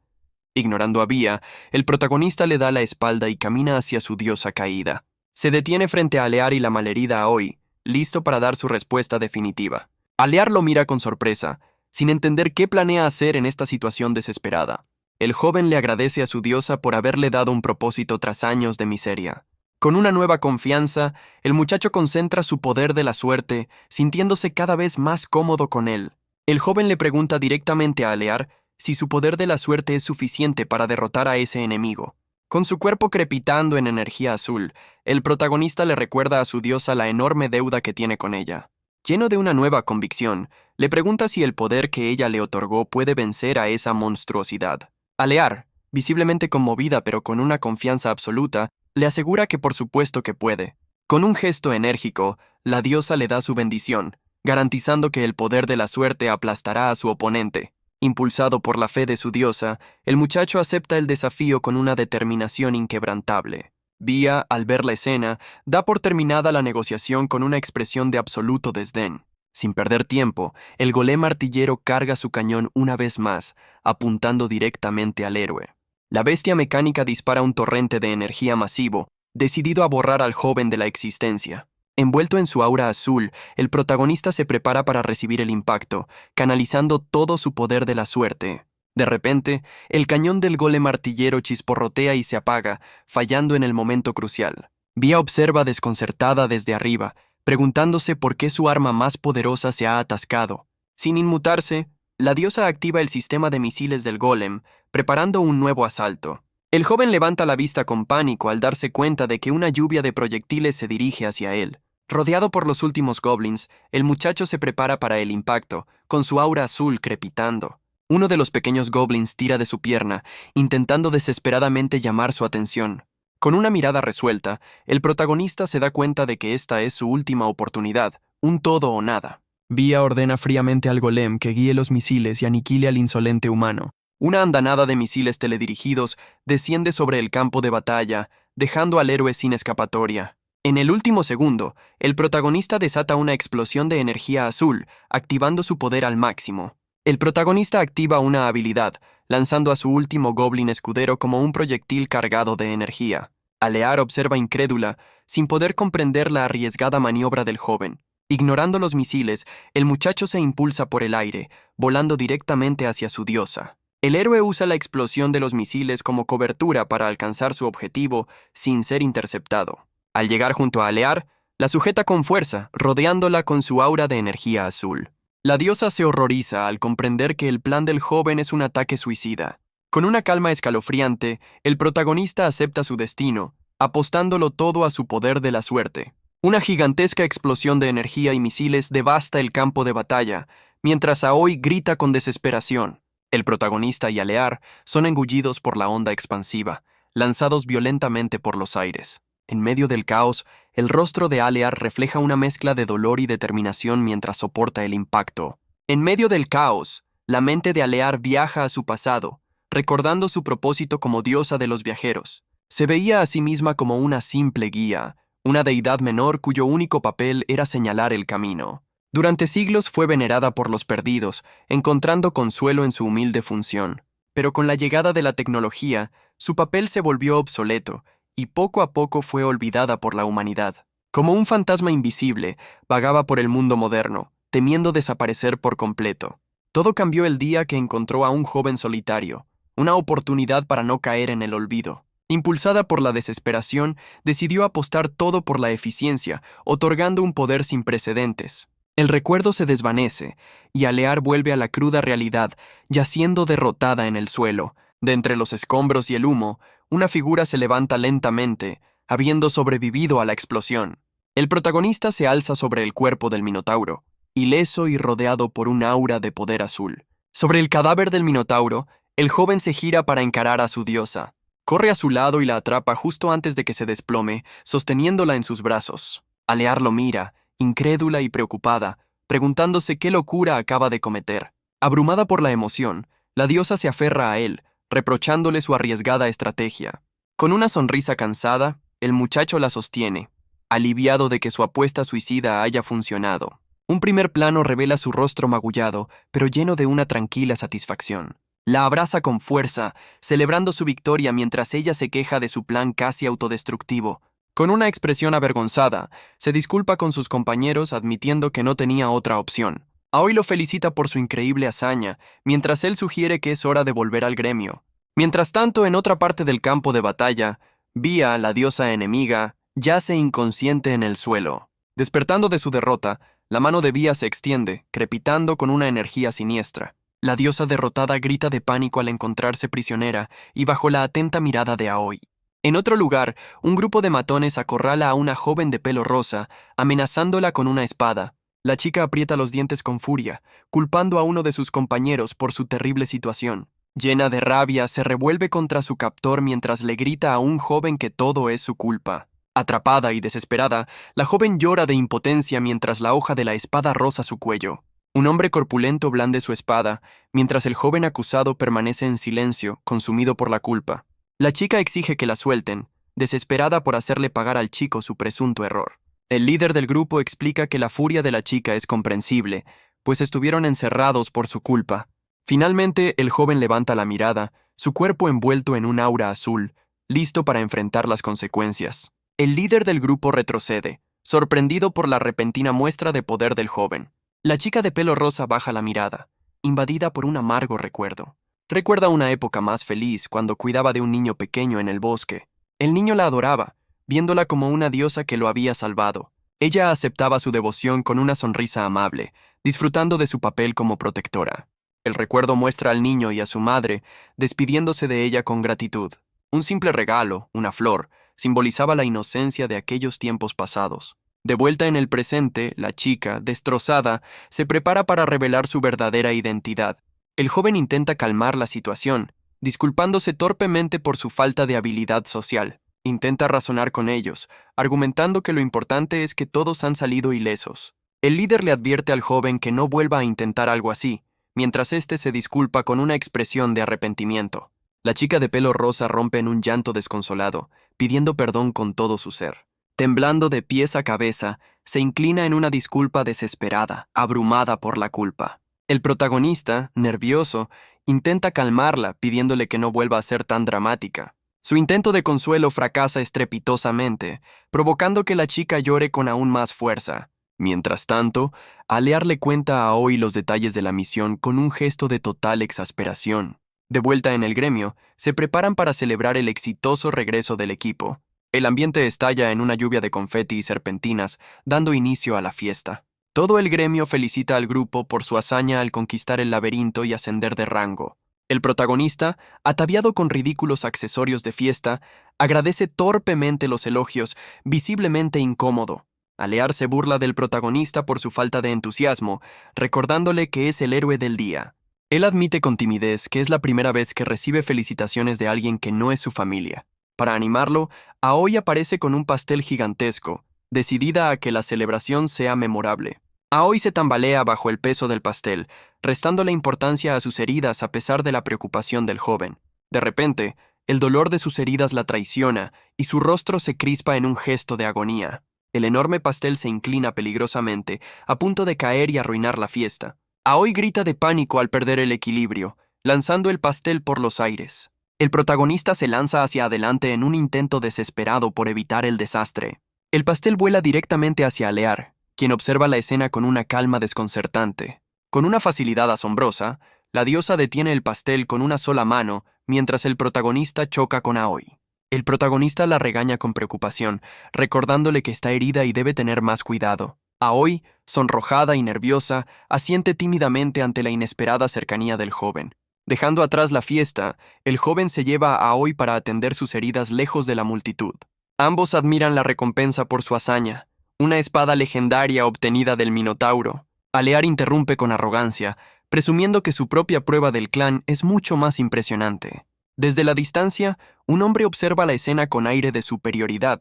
Ignorando a Vía, el protagonista le da la espalda y camina hacia su diosa caída. Se detiene frente a Alear y la malherida Aoi, listo para dar su respuesta definitiva. Alear lo mira con sorpresa, sin entender qué planea hacer en esta situación desesperada. El joven le agradece a su diosa por haberle dado un propósito tras años de miseria. Con una nueva confianza, el muchacho concentra su poder de la suerte, sintiéndose cada vez más cómodo con él. El joven le pregunta directamente a Alear si su poder de la suerte es suficiente para derrotar a ese enemigo. Con su cuerpo crepitando en energía azul, el protagonista le recuerda a su diosa la enorme deuda que tiene con ella. Lleno de una nueva convicción, le pregunta si el poder que ella le otorgó puede vencer a esa monstruosidad. Alear, visiblemente conmovida pero con una confianza absoluta, le asegura que por supuesto que puede. Con un gesto enérgico, la diosa le da su bendición, garantizando que el poder de la suerte aplastará a su oponente. Impulsado por la fe de su diosa, el muchacho acepta el desafío con una determinación inquebrantable. Vía, al ver la escena, da por terminada la negociación con una expresión de absoluto desdén. Sin perder tiempo, el golem artillero carga su cañón una vez más, apuntando directamente al héroe. La bestia mecánica dispara un torrente de energía masivo, decidido a borrar al joven de la existencia. Envuelto en su aura azul, el protagonista se prepara para recibir el impacto, canalizando todo su poder de la suerte. De repente, el cañón del golem artillero chisporrotea y se apaga, fallando en el momento crucial. Vía observa desconcertada desde arriba, preguntándose por qué su arma más poderosa se ha atascado. Sin inmutarse, la diosa activa el sistema de misiles del golem, preparando un nuevo asalto. El joven levanta la vista con pánico al darse cuenta de que una lluvia de proyectiles se dirige hacia él. Rodeado por los últimos goblins, el muchacho se prepara para el impacto, con su aura azul crepitando. Uno de los pequeños goblins tira de su pierna, intentando desesperadamente llamar su atención. Con una mirada resuelta, el protagonista se da cuenta de que esta es su última oportunidad, un todo o nada. Vía ordena fríamente al golem que guíe los misiles y aniquile al insolente humano. Una andanada de misiles teledirigidos desciende sobre el campo de batalla, dejando al héroe sin escapatoria. En el último segundo, el protagonista desata una explosión de energía azul, activando su poder al máximo. El protagonista activa una habilidad, lanzando a su último goblin escudero como un proyectil cargado de energía. Alear observa incrédula, sin poder comprender la arriesgada maniobra del joven. Ignorando los misiles, el muchacho se impulsa por el aire, volando directamente hacia su diosa. El héroe usa la explosión de los misiles como cobertura para alcanzar su objetivo sin ser interceptado. Al llegar junto a Alear, la sujeta con fuerza, rodeándola con su aura de energía azul. La diosa se horroriza al comprender que el plan del joven es un ataque suicida. Con una calma escalofriante, el protagonista acepta su destino, apostándolo todo a su poder de la suerte. Una gigantesca explosión de energía y misiles devasta el campo de batalla, mientras Aoi grita con desesperación. El protagonista y Alear son engullidos por la onda expansiva, lanzados violentamente por los aires. En medio del caos, el rostro de Alear refleja una mezcla de dolor y determinación mientras soporta el impacto. En medio del caos, la mente de Alear viaja a su pasado, recordando su propósito como diosa de los viajeros. Se veía a sí misma como una simple guía, una deidad menor cuyo único papel era señalar el camino. Durante siglos fue venerada por los perdidos, encontrando consuelo en su humilde función. Pero con la llegada de la tecnología, su papel se volvió obsoleto, y poco a poco fue olvidada por la humanidad. Como un fantasma invisible, vagaba por el mundo moderno, temiendo desaparecer por completo. Todo cambió el día que encontró a un joven solitario, una oportunidad para no caer en el olvido. Impulsada por la desesperación, decidió apostar todo por la eficiencia, otorgando un poder sin precedentes. El recuerdo se desvanece, y Alear vuelve a la cruda realidad, yaciendo derrotada en el suelo. De entre los escombros y el humo, una figura se levanta lentamente, habiendo sobrevivido a la explosión. El protagonista se alza sobre el cuerpo del Minotauro, ileso y rodeado por un aura de poder azul. Sobre el cadáver del Minotauro, el joven se gira para encarar a su diosa. Corre a su lado y la atrapa justo antes de que se desplome, sosteniéndola en sus brazos. Alear lo mira, incrédula y preocupada, preguntándose qué locura acaba de cometer. Abrumada por la emoción, la diosa se aferra a él, reprochándole su arriesgada estrategia. Con una sonrisa cansada, el muchacho la sostiene, aliviado de que su apuesta suicida haya funcionado. Un primer plano revela su rostro magullado, pero lleno de una tranquila satisfacción. La abraza con fuerza, celebrando su victoria mientras ella se queja de su plan casi autodestructivo. Con una expresión avergonzada, se disculpa con sus compañeros admitiendo que no tenía otra opción. Aoi lo felicita por su increíble hazaña, mientras él sugiere que es hora de volver al gremio. Mientras tanto, en otra parte del campo de batalla, Vía, la diosa enemiga, yace inconsciente en el suelo. Despertando de su derrota, la mano de Vía se extiende, crepitando con una energía siniestra. La diosa derrotada grita de pánico al encontrarse prisionera y bajo la atenta mirada de Aoi. En otro lugar, un grupo de matones acorrala a una joven de pelo rosa, amenazándola con una espada. La chica aprieta los dientes con furia, culpando a uno de sus compañeros por su terrible situación. Llena de rabia, se revuelve contra su captor mientras le grita a un joven que todo es su culpa. Atrapada y desesperada, la joven llora de impotencia mientras la hoja de la espada roza su cuello. Un hombre corpulento blande su espada, mientras el joven acusado permanece en silencio, consumido por la culpa. La chica exige que la suelten, desesperada por hacerle pagar al chico su presunto error. El líder del grupo explica que la furia de la chica es comprensible, pues estuvieron encerrados por su culpa. Finalmente, el joven levanta la mirada, su cuerpo envuelto en un aura azul, listo para enfrentar las consecuencias. El líder del grupo retrocede, sorprendido por la repentina muestra de poder del joven. La chica de pelo rosa baja la mirada, invadida por un amargo recuerdo. Recuerda una época más feliz cuando cuidaba de un niño pequeño en el bosque. El niño la adoraba, viéndola como una diosa que lo había salvado. Ella aceptaba su devoción con una sonrisa amable, disfrutando de su papel como protectora. El recuerdo muestra al niño y a su madre despidiéndose de ella con gratitud. Un simple regalo, una flor, simbolizaba la inocencia de aquellos tiempos pasados. De vuelta en el presente, la chica, destrozada, se prepara para revelar su verdadera identidad. El joven intenta calmar la situación, disculpándose torpemente por su falta de habilidad social. Intenta razonar con ellos, argumentando que lo importante es que todos han salido ilesos. El líder le advierte al joven que no vuelva a intentar algo así, mientras éste se disculpa con una expresión de arrepentimiento. La chica de pelo rosa rompe en un llanto desconsolado, pidiendo perdón con todo su ser. Temblando de pies a cabeza, se inclina en una disculpa desesperada, abrumada por la culpa. El protagonista, nervioso, intenta calmarla, pidiéndole que no vuelva a ser tan dramática. Su intento de consuelo fracasa estrepitosamente, provocando que la chica llore con aún más fuerza. Mientras tanto, Alear le cuenta a Aoi los detalles de la misión con un gesto de total exasperación. De vuelta en el gremio, se preparan para celebrar el exitoso regreso del equipo. El ambiente estalla en una lluvia de confeti y serpentinas, dando inicio a la fiesta. Todo el gremio felicita al grupo por su hazaña al conquistar el laberinto y ascender de rango. El protagonista, ataviado con ridículos accesorios de fiesta, agradece torpemente los elogios, visiblemente incómodo. Alear se burla del protagonista por su falta de entusiasmo, recordándole que es el héroe del día. Él admite con timidez que es la primera vez que recibe felicitaciones de alguien que no es su familia. Para animarlo, Aoi aparece con un pastel gigantesco, decidida a que la celebración sea memorable. Aoi se tambalea bajo el peso del pastel, restándole importancia a sus heridas a pesar de la preocupación del joven. De repente, el dolor de sus heridas la traiciona y su rostro se crispa en un gesto de agonía. El enorme pastel se inclina peligrosamente, a punto de caer y arruinar la fiesta. Aoi grita de pánico al perder el equilibrio, lanzando el pastel por los aires. El protagonista se lanza hacia adelante en un intento desesperado por evitar el desastre. El pastel vuela directamente hacia Alear, quien observa la escena con una calma desconcertante. Con una facilidad asombrosa, la diosa detiene el pastel con una sola mano mientras el protagonista choca con Aoi. El protagonista la regaña con preocupación, recordándole que está herida y debe tener más cuidado. Aoi, sonrojada y nerviosa, asiente tímidamente ante la inesperada cercanía del joven. Dejando atrás la fiesta, el joven se lleva a Aoi para atender sus heridas lejos de la multitud. Ambos admiran la recompensa por su hazaña, una espada legendaria obtenida del Minotauro. Alear interrumpe con arrogancia, presumiendo que su propia prueba del clan es mucho más impresionante. Desde la distancia, un hombre observa la escena con aire de superioridad,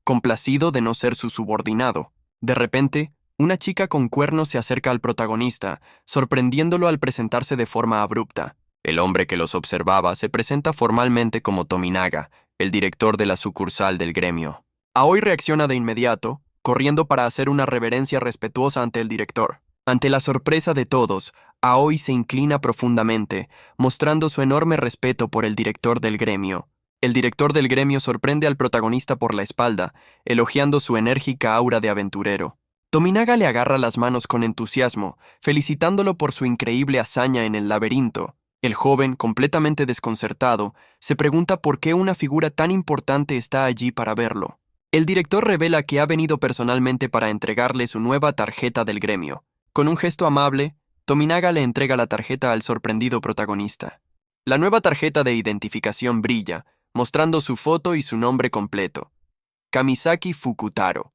complacido de no ser su subordinado. De repente, una chica con cuernos se acerca al protagonista, sorprendiéndolo al presentarse de forma abrupta. El hombre que los observaba se presenta formalmente como Tominaga, el director de la sucursal del gremio. Aoi reacciona de inmediato, corriendo para hacer una reverencia respetuosa ante el director. Ante la sorpresa de todos, Aoi se inclina profundamente, mostrando su enorme respeto por el director del gremio. El director del gremio sorprende al protagonista por la espalda, elogiando su enérgica aura de aventurero. Tominaga le agarra las manos con entusiasmo, felicitándolo por su increíble hazaña en el laberinto. El joven, completamente desconcertado, se pregunta por qué una figura tan importante está allí para verlo. El director revela que ha venido personalmente para entregarle su nueva tarjeta del gremio. Con un gesto amable, Tominaga le entrega la tarjeta al sorprendido protagonista. La nueva tarjeta de identificación brilla, mostrando su foto y su nombre completo: Kamisaki Fukutaro.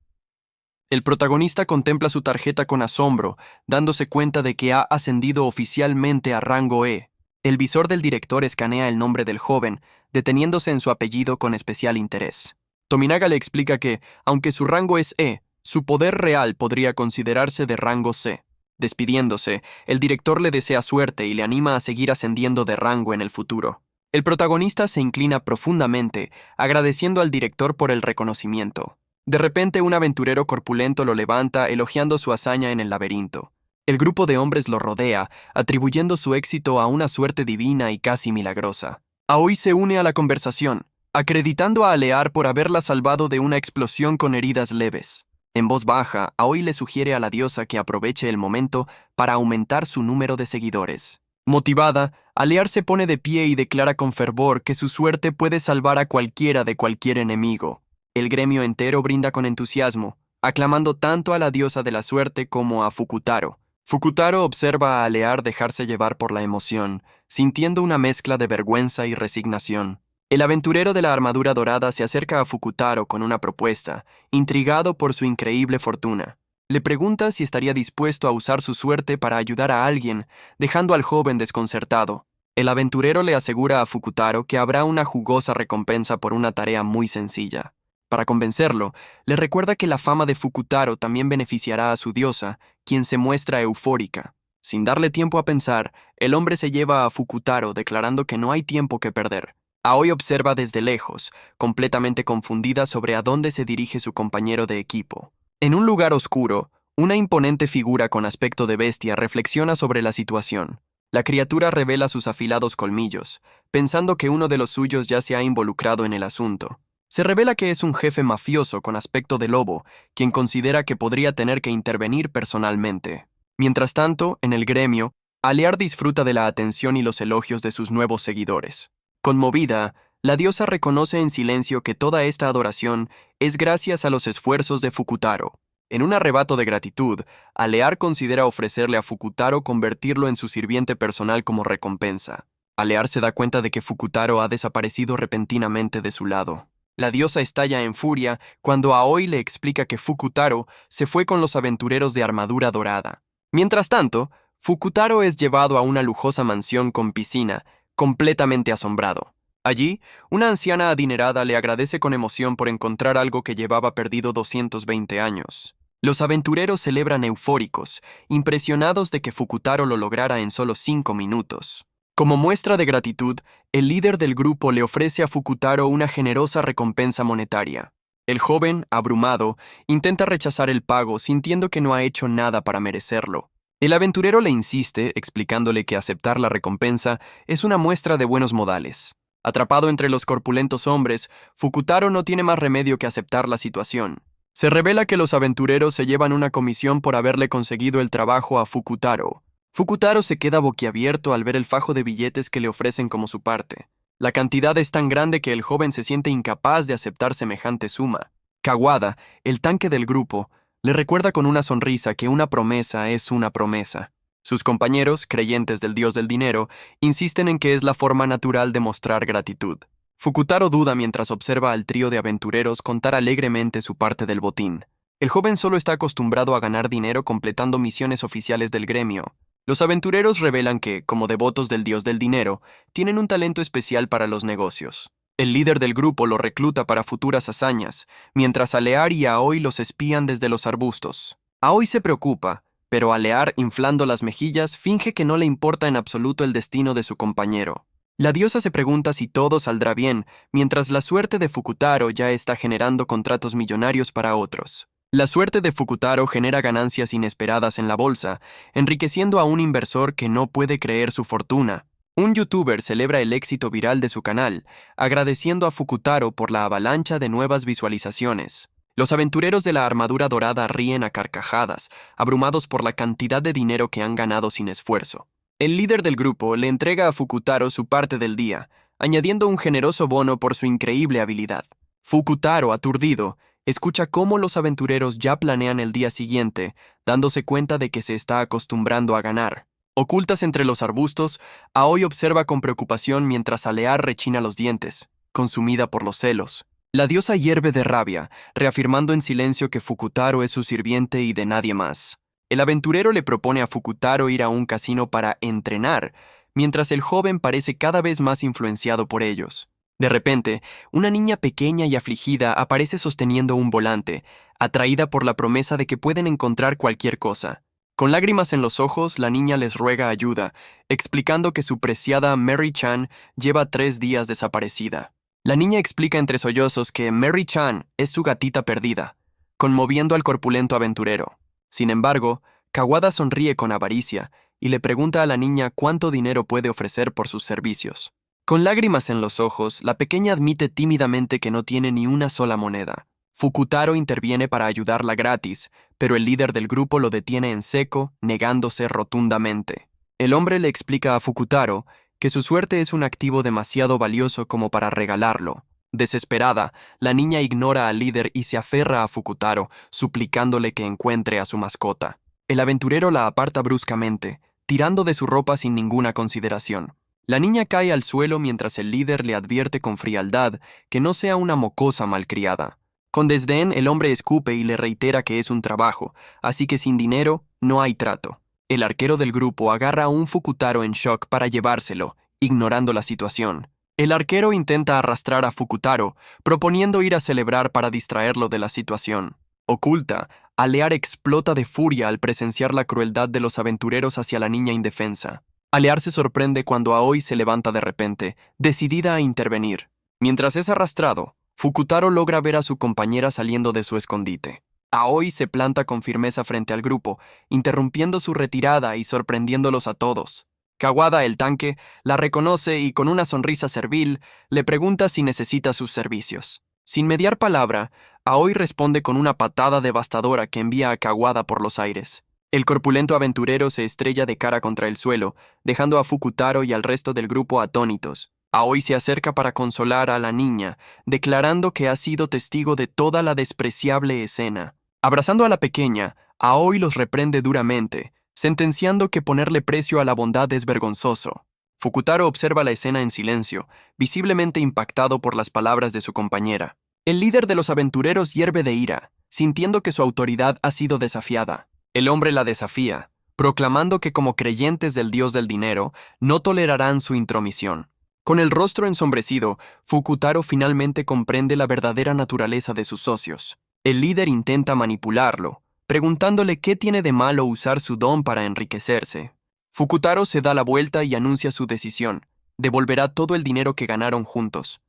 El protagonista contempla su tarjeta con asombro, dándose cuenta de que ha ascendido oficialmente a rango E. El visor del director escanea el nombre del joven, deteniéndose en su apellido con especial interés. Tominaga le explica que, aunque su rango es E, su poder real podría considerarse de rango C. Despidiéndose, el director le desea suerte y le anima a seguir ascendiendo de rango en el futuro. El protagonista se inclina profundamente, agradeciendo al director por el reconocimiento. De repente, un aventurero corpulento lo levanta, elogiando su hazaña en el laberinto. El grupo de hombres lo rodea, atribuyendo su éxito a una suerte divina y casi milagrosa. Aoi se une a la conversación, acreditando a Alear por haberla salvado de una explosión con heridas leves. En voz baja, Aoi le sugiere a la diosa que aproveche el momento para aumentar su número de seguidores. Motivada, Alear se pone de pie y declara con fervor que su suerte puede salvar a cualquiera de cualquier enemigo. El gremio entero brinda con entusiasmo, aclamando tanto a la diosa de la suerte como a Fukutaro. Fukutaro observa a Alear dejarse llevar por la emoción, sintiendo una mezcla de vergüenza y resignación. El aventurero de la armadura dorada se acerca a Fukutaro con una propuesta, intrigado por su increíble fortuna. Le pregunta si estaría dispuesto a usar su suerte para ayudar a alguien, dejando al joven desconcertado. El aventurero le asegura a Fukutaro que habrá una jugosa recompensa por una tarea muy sencilla. Para convencerlo, le recuerda que la fama de Fukutaro también beneficiará a su diosa, quien se muestra eufórica. Sin darle tiempo a pensar, el hombre se lleva a Fukutaro declarando que no hay tiempo que perder. Aoi observa desde lejos, completamente confundida sobre a dónde se dirige su compañero de equipo. En un lugar oscuro, una imponente figura con aspecto de bestia reflexiona sobre la situación. La criatura revela sus afilados colmillos, pensando que uno de los suyos ya se ha involucrado en el asunto. Se revela que es un jefe mafioso con aspecto de lobo, quien considera que podría tener que intervenir personalmente. Mientras tanto, en el gremio, Alear disfruta de la atención y los elogios de sus nuevos seguidores. Conmovida, la diosa reconoce en silencio que toda esta adoración es gracias a los esfuerzos de Fukutaro. En un arrebato de gratitud, Alear considera ofrecerle a Fukutaro convertirlo en su sirviente personal como recompensa. Alear se da cuenta de que Fukutaro ha desaparecido repentinamente de su lado. La diosa estalla en furia cuando Aoi le explica que Fukutaro se fue con los aventureros de armadura dorada. Mientras tanto, Fukutaro es llevado a una lujosa mansión con piscina, completamente asombrado. Allí, una anciana adinerada le agradece con emoción por encontrar algo que llevaba perdido 220 años. Los aventureros celebran eufóricos, impresionados de que Fukutaro lo lograra en solo 5 minutos. Como muestra de gratitud, el líder del grupo le ofrece a Fukutaro una generosa recompensa monetaria. El joven, abrumado, intenta rechazar el pago, sintiendo que no ha hecho nada para merecerlo. El aventurero le insiste, explicándole que aceptar la recompensa es una muestra de buenos modales. Atrapado entre los corpulentos hombres, Fukutaro no tiene más remedio que aceptar la situación. Se revela que los aventureros se llevan una comisión por haberle conseguido el trabajo a Fukutaro. Fukutaro se queda boquiabierto al ver el fajo de billetes que le ofrecen como su parte. La cantidad es tan grande que el joven se siente incapaz de aceptar semejante suma. Kawada, el tanque del grupo, le recuerda con una sonrisa que una promesa es una promesa. Sus compañeros, creyentes del dios del dinero, insisten en que es la forma natural de mostrar gratitud. Fukutaro duda mientras observa al trío de aventureros contar alegremente su parte del botín. El joven solo está acostumbrado a ganar dinero completando misiones oficiales del gremio. Los aventureros revelan que, como devotos del dios del dinero, tienen un talento especial para los negocios. El líder del grupo lo recluta para futuras hazañas, mientras Alear y Aoi los espían desde los arbustos. Aoi se preocupa, pero Alear, inflando las mejillas, finge que no le importa en absoluto el destino de su compañero. La diosa se pregunta si todo saldrá bien, mientras la suerte de Fukutaro ya está generando contratos millonarios para otros. La suerte de Fukutaro genera ganancias inesperadas en la bolsa, enriqueciendo a un inversor que no puede creer su fortuna. Un youtuber celebra el éxito viral de su canal, agradeciendo a Fukutaro por la avalancha de nuevas visualizaciones. Los aventureros de la armadura dorada ríen a carcajadas, abrumados por la cantidad de dinero que han ganado sin esfuerzo. El líder del grupo le entrega a Fukutaro su parte del día, añadiendo un generoso bono por su increíble habilidad. Fukutaro, aturdido, escucha cómo los aventureros ya planean el día siguiente, dándose cuenta de que se está acostumbrando a ganar. Ocultas entre los arbustos, Aoi observa con preocupación mientras Alear rechina los dientes, consumida por los celos. La diosa hierve de rabia, reafirmando en silencio que Fukutaro es su sirviente y de nadie más. El aventurero le propone a Fukutaro ir a un casino para entrenar, mientras el joven parece cada vez más influenciado por ellos. De repente, una niña pequeña y afligida aparece sosteniendo un volante, atraída por la promesa de que pueden encontrar cualquier cosa. Con lágrimas en los ojos, la niña les ruega ayuda, explicando que su preciada Mary Chan lleva 3 días desaparecida. La niña explica entre sollozos que Mary Chan es su gatita perdida, conmoviendo al corpulento aventurero. Sin embargo, Kawada sonríe con avaricia y le pregunta a la niña cuánto dinero puede ofrecer por sus servicios. Con lágrimas en los ojos, la pequeña admite tímidamente que no tiene ni una sola moneda. Fukutaro interviene para ayudarla gratis, pero el líder del grupo lo detiene en seco, negándose rotundamente. El hombre le explica a Fukutaro que su suerte es un activo demasiado valioso como para regalarlo. Desesperada, la niña ignora al líder y se aferra a Fukutaro, suplicándole que encuentre a su mascota. El aventurero la aparta bruscamente, tirando de su ropa sin ninguna consideración. La niña cae al suelo mientras el líder le advierte con frialdad que no sea una mocosa malcriada. Con desdén, el hombre escupe y le reitera que es un trabajo, así que sin dinero no hay trato. El arquero del grupo agarra a un Fukutaro en shock para llevárselo, ignorando la situación. El arquero intenta arrastrar a Fukutaro, proponiendo ir a celebrar para distraerlo de la situación. Oculta, Alear explota de furia al presenciar la crueldad de los aventureros hacia la niña indefensa. Alear se sorprende cuando Aoi se levanta de repente, decidida a intervenir. Mientras es arrastrado, Fukutaro logra ver a su compañera saliendo de su escondite. Aoi se planta con firmeza frente al grupo, interrumpiendo su retirada y sorprendiéndolos a todos. Kawada, el tanque, la reconoce y con una sonrisa servil le pregunta si necesita sus servicios. Sin mediar palabra, Aoi responde con una patada devastadora que envía a Kawada por los aires. El corpulento aventurero se estrella de cara contra el suelo, dejando a Fukutaro y al resto del grupo atónitos. Aoi se acerca para consolar a la niña, declarando que ha sido testigo de toda la despreciable escena. Abrazando a la pequeña, Aoi los reprende duramente, sentenciando que ponerle precio a la bondad es vergonzoso. Fukutaro observa la escena en silencio, visiblemente impactado por las palabras de su compañera. El líder de los aventureros hierve de ira, sintiendo que su autoridad ha sido desafiada. El hombre la desafía, proclamando que como creyentes del dios del dinero, no tolerarán su intromisión. Con el rostro ensombrecido, Fukutaro finalmente comprende la verdadera naturaleza de sus socios. El líder intenta manipularlo, preguntándole qué tiene de malo usar su don para enriquecerse. Fukutaro se da la vuelta y anuncia su decisión. Devolverá todo el dinero que ganaron juntos.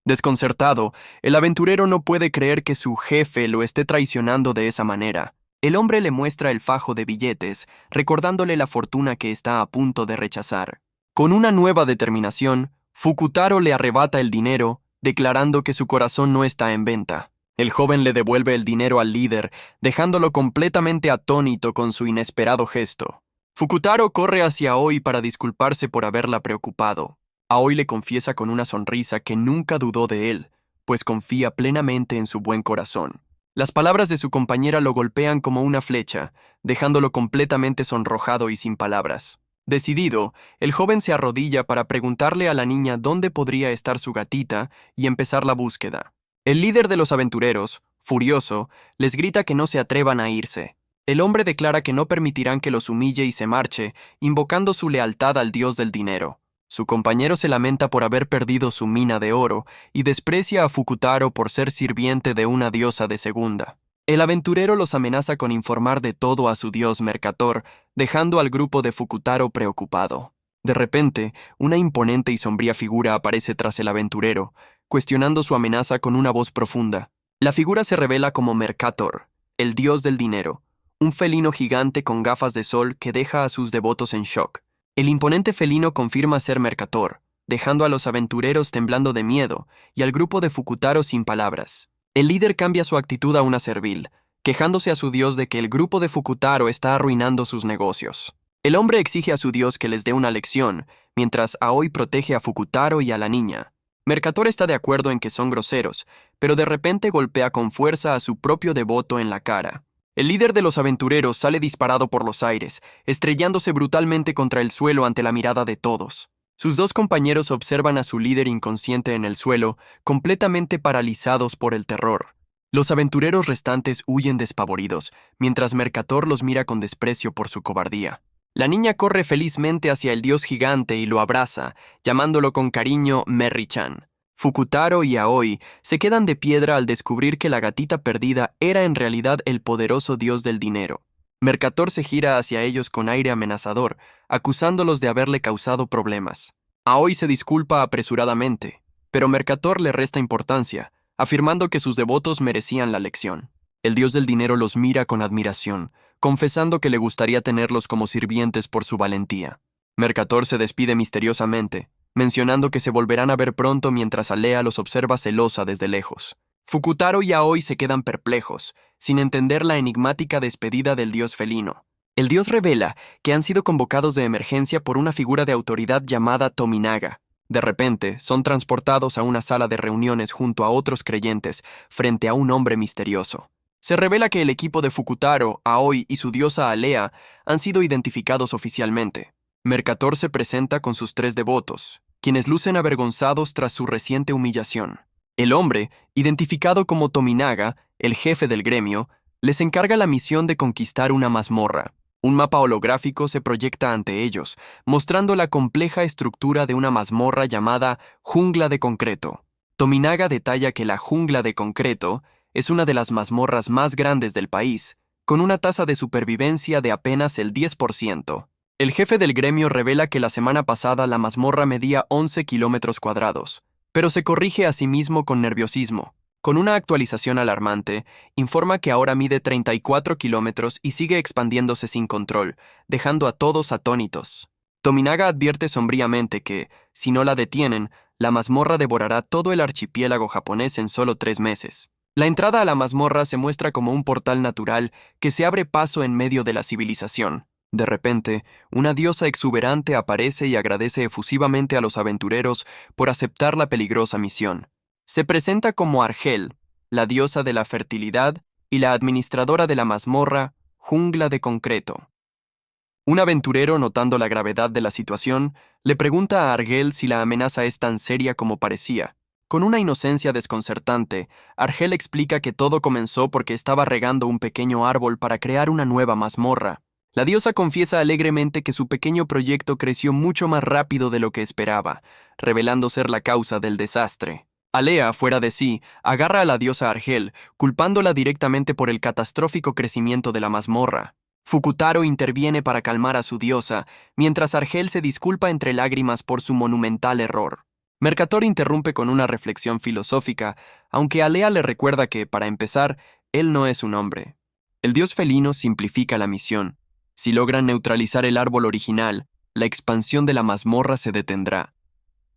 Desconcertado, el aventurero no puede creer que su jefe lo esté traicionando de esa manera. El hombre le muestra el fajo de billetes, recordándole la fortuna que está a punto de rechazar. Con una nueva determinación, Fukutaro le arrebata el dinero, declarando que su corazón no está en venta. El joven le devuelve el dinero al líder, dejándolo completamente atónito con su inesperado gesto. Fukutaro corre hacia Aoi para disculparse por haberla preocupado. Aoi le confiesa con una sonrisa que nunca dudó de él, pues confía plenamente en su buen corazón. Las palabras de su compañera lo golpean como una flecha, dejándolo completamente sonrojado y sin palabras. Decidido, el joven se arrodilla para preguntarle a la niña dónde podría estar su gatita y empezar la búsqueda. El líder de los aventureros, furioso, les grita que no se atrevan a irse. El hombre declara que no permitirán que los humille y se marche, invocando su lealtad al dios del dinero. Su compañero se lamenta por haber perdido su mina de oro y desprecia a Fukutaro por ser sirviente de una diosa de segunda. El aventurero los amenaza con informar de todo a su dios Mercator, dejando al grupo de Fukutaro preocupado. De repente, una imponente y sombría figura aparece tras el aventurero, cuestionando su amenaza con una voz profunda. La figura se revela como Mercator, el dios del dinero, un felino gigante con gafas de sol que deja a sus devotos en shock. El imponente felino confirma ser Mercator, dejando a los aventureros temblando de miedo y al grupo de Fukutaro sin palabras. El líder cambia su actitud a una servil, quejándose a su dios de que el grupo de Fukutaro está arruinando sus negocios. El hombre exige a su dios que les dé una lección, mientras Aoi protege a Fukutaro y a la niña. Mercator está de acuerdo en que son groseros, pero de repente golpea con fuerza a su propio devoto en la cara. El líder de los aventureros sale disparado por los aires, estrellándose brutalmente contra el suelo ante la mirada de todos. Sus dos compañeros observan a su líder inconsciente en el suelo, completamente paralizados por el terror. Los aventureros restantes huyen despavoridos, mientras Mercator los mira con desprecio por su cobardía. La niña corre felizmente hacia el dios gigante y lo abraza, llamándolo con cariño Merry-chan. Fukutaro y Aoi se quedan de piedra al descubrir que la gatita perdida era en realidad el poderoso dios del dinero. Mercator se gira hacia ellos con aire amenazador, acusándolos de haberle causado problemas. Aoi se disculpa apresuradamente, pero Mercator le resta importancia, afirmando que sus devotos merecían la lección. El dios del dinero los mira con admiración, confesando que le gustaría tenerlos como sirvientes por su valentía. Mercator se despide misteriosamente, mencionando que se volverán a ver pronto mientras Alea los observa celosa desde lejos. Fukutaro y Aoi se quedan perplejos, sin entender la enigmática despedida del dios felino. El dios revela que han sido convocados de emergencia por una figura de autoridad llamada Tominaga. De repente, son transportados a una sala de reuniones junto a otros creyentes, frente a un hombre misterioso. Se revela que el equipo de Fukutaro, Aoi y su diosa Alea han sido identificados oficialmente. Mercator se presenta con sus 3 devotos, quienes lucen avergonzados tras su reciente humillación. El hombre, identificado como Tominaga, el jefe del gremio, les encarga la misión de conquistar una mazmorra. Un mapa holográfico se proyecta ante ellos, mostrando la compleja estructura de una mazmorra llamada Jungla de Concreto. Tominaga detalla que la Jungla de Concreto es una de las mazmorras más grandes del país, con una tasa de supervivencia de apenas el 10%. El jefe del gremio revela que la semana pasada la mazmorra medía 11 kilómetros cuadrados, pero se corrige a sí mismo con nerviosismo. Con una actualización alarmante, informa que ahora mide 34 kilómetros y sigue expandiéndose sin control, dejando a todos atónitos. Tominaga advierte sombríamente que, si no la detienen, la mazmorra devorará todo el archipiélago japonés en solo 3 meses. La entrada a la mazmorra se muestra como un portal natural que se abre paso en medio de la civilización. De repente, una diosa exuberante aparece y agradece efusivamente a los aventureros por aceptar la peligrosa misión. Se presenta como Argel, la diosa de la fertilidad y la administradora de la mazmorra Jungla de Concreto. Un aventurero, notando la gravedad de la situación, le pregunta a Argel si la amenaza es tan seria como parecía. Con una inocencia desconcertante, Argel explica que todo comenzó porque estaba regando un pequeño árbol para crear una nueva mazmorra. La diosa confiesa alegremente que su pequeño proyecto creció mucho más rápido de lo que esperaba, revelando ser la causa del desastre. Alea, fuera de sí, agarra a la diosa Argel, culpándola directamente por el catastrófico crecimiento de la mazmorra. Fukutaro interviene para calmar a su diosa, mientras Argel se disculpa entre lágrimas por su monumental error. Mercator interrumpe con una reflexión filosófica, aunque Alea le recuerda que, para empezar, él no es un hombre. El dios felino simplifica la misión. Si logran neutralizar el árbol original, la expansión de la mazmorra se detendrá.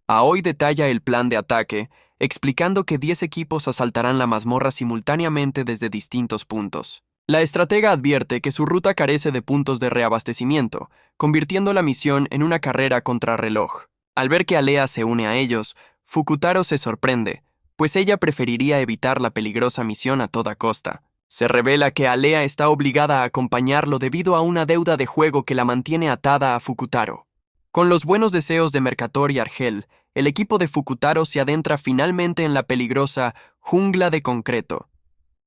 Aoi detalla el plan de ataque, explicando que 10 equipos asaltarán la mazmorra simultáneamente desde distintos puntos. La estratega advierte que su ruta carece de puntos de reabastecimiento, convirtiendo la misión en una carrera contrarreloj. Al ver que Alea se une a ellos, Fukutaro se sorprende, pues ella preferiría evitar la peligrosa misión a toda costa. Se revela que Alea está obligada a acompañarlo debido a una deuda de juego que la mantiene atada a Fukutaro. Con los buenos deseos de Mercator y Argel, el equipo de Fukutaro se adentra finalmente en la peligrosa Jungla de Concreto.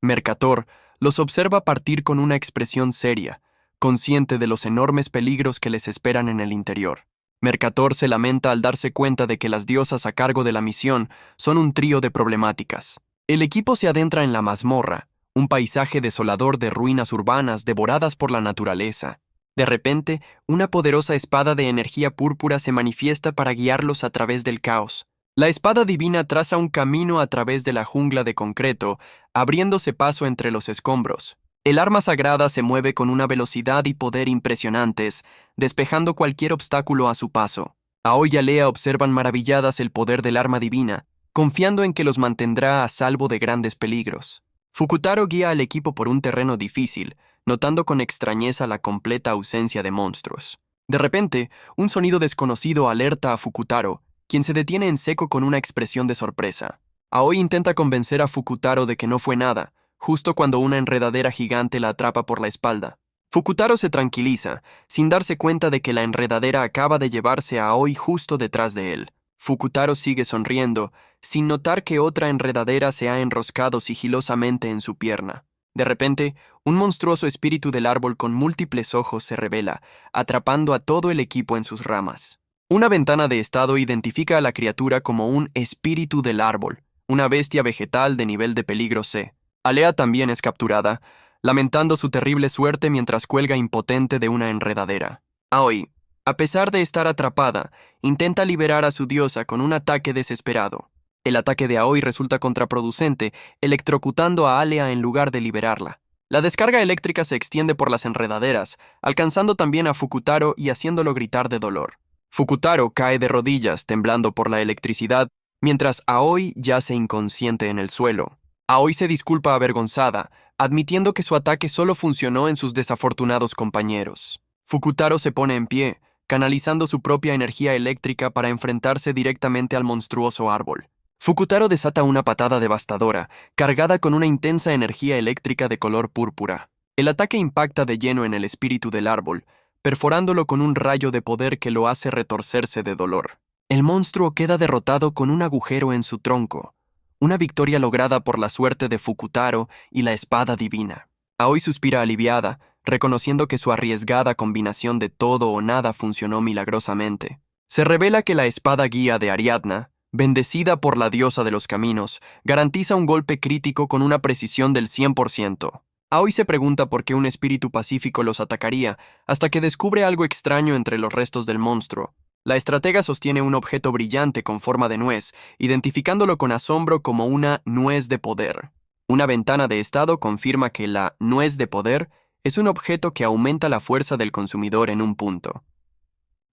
Mercator los observa partir con una expresión seria, consciente de los enormes peligros que les esperan en el interior. Mercator se lamenta al darse cuenta de que las diosas a cargo de la misión son un trío de problemáticas. El equipo se adentra en la mazmorra, un paisaje desolador de ruinas urbanas devoradas por la naturaleza. De repente, una poderosa espada de energía púrpura se manifiesta para guiarlos a través del caos. La espada divina traza un camino a través de la jungla de concreto, abriéndose paso entre los escombros. El arma sagrada se mueve con una velocidad y poder impresionantes, despejando cualquier obstáculo a su paso. Aoi y Alea observan maravilladas el poder del arma divina, confiando en que los mantendrá a salvo de grandes peligros. Fukutaro guía al equipo por un terreno difícil, notando con extrañeza la completa ausencia de monstruos. De repente, un sonido desconocido alerta a Fukutaro, quien se detiene en seco con una expresión de sorpresa. Aoi intenta convencer a Fukutaro de que no fue nada, justo cuando una enredadera gigante la atrapa por la espalda. Fukutaro se tranquiliza, sin darse cuenta de que la enredadera acaba de llevarse a Aoi justo detrás de él. Fukutaro sigue sonriendo, sin notar que otra enredadera se ha enroscado sigilosamente en su pierna. De repente, un monstruoso espíritu del árbol con múltiples ojos se revela, atrapando a todo el equipo en sus ramas. Una ventana de estado identifica a la criatura como un espíritu del árbol, una bestia vegetal de nivel de peligro C. Alea también es capturada, lamentando su terrible suerte mientras cuelga impotente de una enredadera. Aoi, a pesar de estar atrapada, intenta liberar a su diosa con un ataque desesperado. El ataque de Aoi resulta contraproducente, electrocutando a Alea en lugar de liberarla. La descarga eléctrica se extiende por las enredaderas, alcanzando también a Fukutaro y haciéndolo gritar de dolor. Fukutaro cae de rodillas, temblando por la electricidad, mientras Aoi yace inconsciente en el suelo. Aoi se disculpa avergonzada, admitiendo que su ataque solo funcionó en sus desafortunados compañeros. Fukutaro se pone en pie, canalizando su propia energía eléctrica para enfrentarse directamente al monstruoso árbol. Fukutaro desata una patada devastadora, cargada con una intensa energía eléctrica de color púrpura. El ataque impacta de lleno en el espíritu del árbol, perforándolo con un rayo de poder que lo hace retorcerse de dolor. El monstruo queda derrotado con un agujero en su tronco, una victoria lograda por la suerte de Fukutaro y la espada divina. Aoi suspira aliviada, reconociendo que su arriesgada combinación de todo o nada funcionó milagrosamente. Se revela que la espada guía de Ariadna, bendecida por la diosa de los caminos, garantiza un golpe crítico con una precisión del 100%. Aoi se pregunta por qué un espíritu pacífico los atacaría, hasta que descubre algo extraño entre los restos del monstruo. La estratega sostiene un objeto brillante con forma de nuez, identificándolo con asombro como una nuez de poder. Una ventana de estado confirma que la nuez de poder es un objeto que aumenta la fuerza del consumidor en un punto.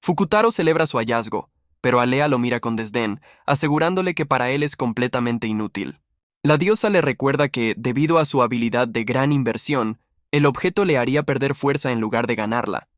Fukutaro celebra su hallazgo, pero Alea lo mira con desdén, asegurándole que para él es completamente inútil. La diosa le recuerda que, debido a su habilidad de gran inversión, el objeto le haría perder fuerza en lugar de ganarla.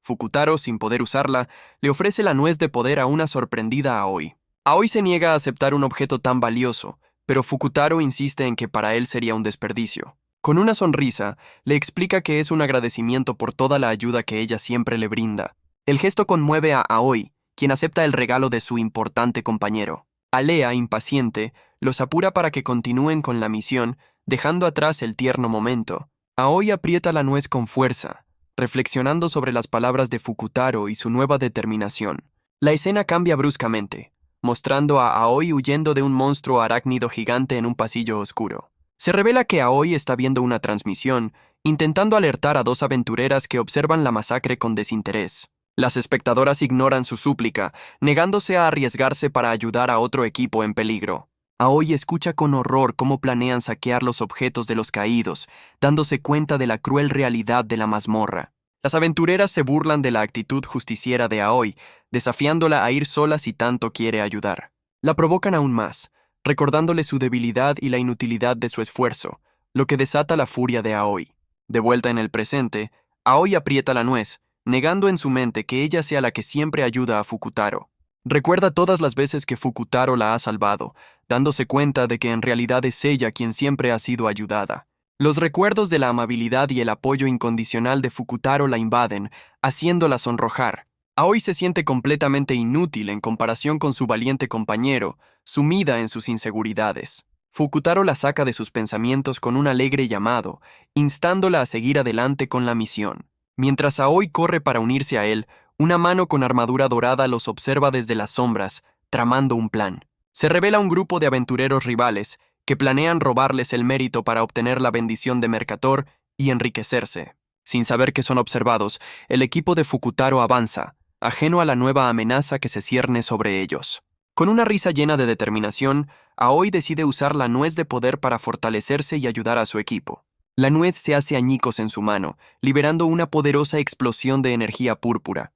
Fukutaro, sin poder usarla, le ofrece la nuez de poder a una sorprendida Aoi. Aoi se niega a aceptar un objeto tan valioso, pero Fukutaro insiste en que para él sería un desperdicio. Con una sonrisa, le explica que es un agradecimiento por toda la ayuda que ella siempre le brinda. El gesto conmueve a Aoi, quien acepta el regalo de su importante compañero. Alea, impaciente, los apura para que continúen con la misión, dejando atrás el tierno momento. Aoi aprieta la nuez con fuerza, reflexionando sobre las palabras de Fukutaro y su nueva determinación. La escena cambia bruscamente, mostrando a Aoi huyendo de un monstruo arácnido gigante en un pasillo oscuro. Se revela que Aoi está viendo una transmisión, intentando alertar a dos aventureras que observan la masacre con desinterés. Las espectadoras ignoran su súplica, negándose a arriesgarse para ayudar a otro equipo en peligro. Aoi escucha con horror cómo planean saquear los objetos de los caídos, dándose cuenta de la cruel realidad de la mazmorra. Las aventureras se burlan de la actitud justiciera de Aoi, desafiándola a ir sola si tanto quiere ayudar. La provocan aún más, recordándole su debilidad y la inutilidad de su esfuerzo, lo que desata la furia de Aoi. De vuelta en el presente, Aoi aprieta la nuez, negando en su mente que ella sea la que siempre ayuda a Fukutaro. Recuerda todas las veces que Fukutaro la ha salvado, dándose cuenta de que en realidad es ella quien siempre ha sido ayudada. Los recuerdos de la amabilidad y el apoyo incondicional de Fukutaro la invaden, haciéndola sonrojar. Aoi se siente completamente inútil en comparación con su valiente compañero, sumida en sus inseguridades. Fukutaro la saca de sus pensamientos con un alegre llamado, instándola a seguir adelante con la misión. Mientras Aoi corre para unirse a él, una mano con armadura dorada los observa desde las sombras, tramando un plan. Se revela un grupo de aventureros rivales que planean robarles el mérito para obtener la bendición de Mercator y enriquecerse. Sin saber que son observados, el equipo de Fukutaro avanza, ajeno a la nueva amenaza que se cierne sobre ellos. Con una risa llena de determinación, Aoi decide usar la nuez de poder para fortalecerse y ayudar a su equipo. La nuez se hace añicos en su mano, liberando una poderosa explosión de energía púrpura.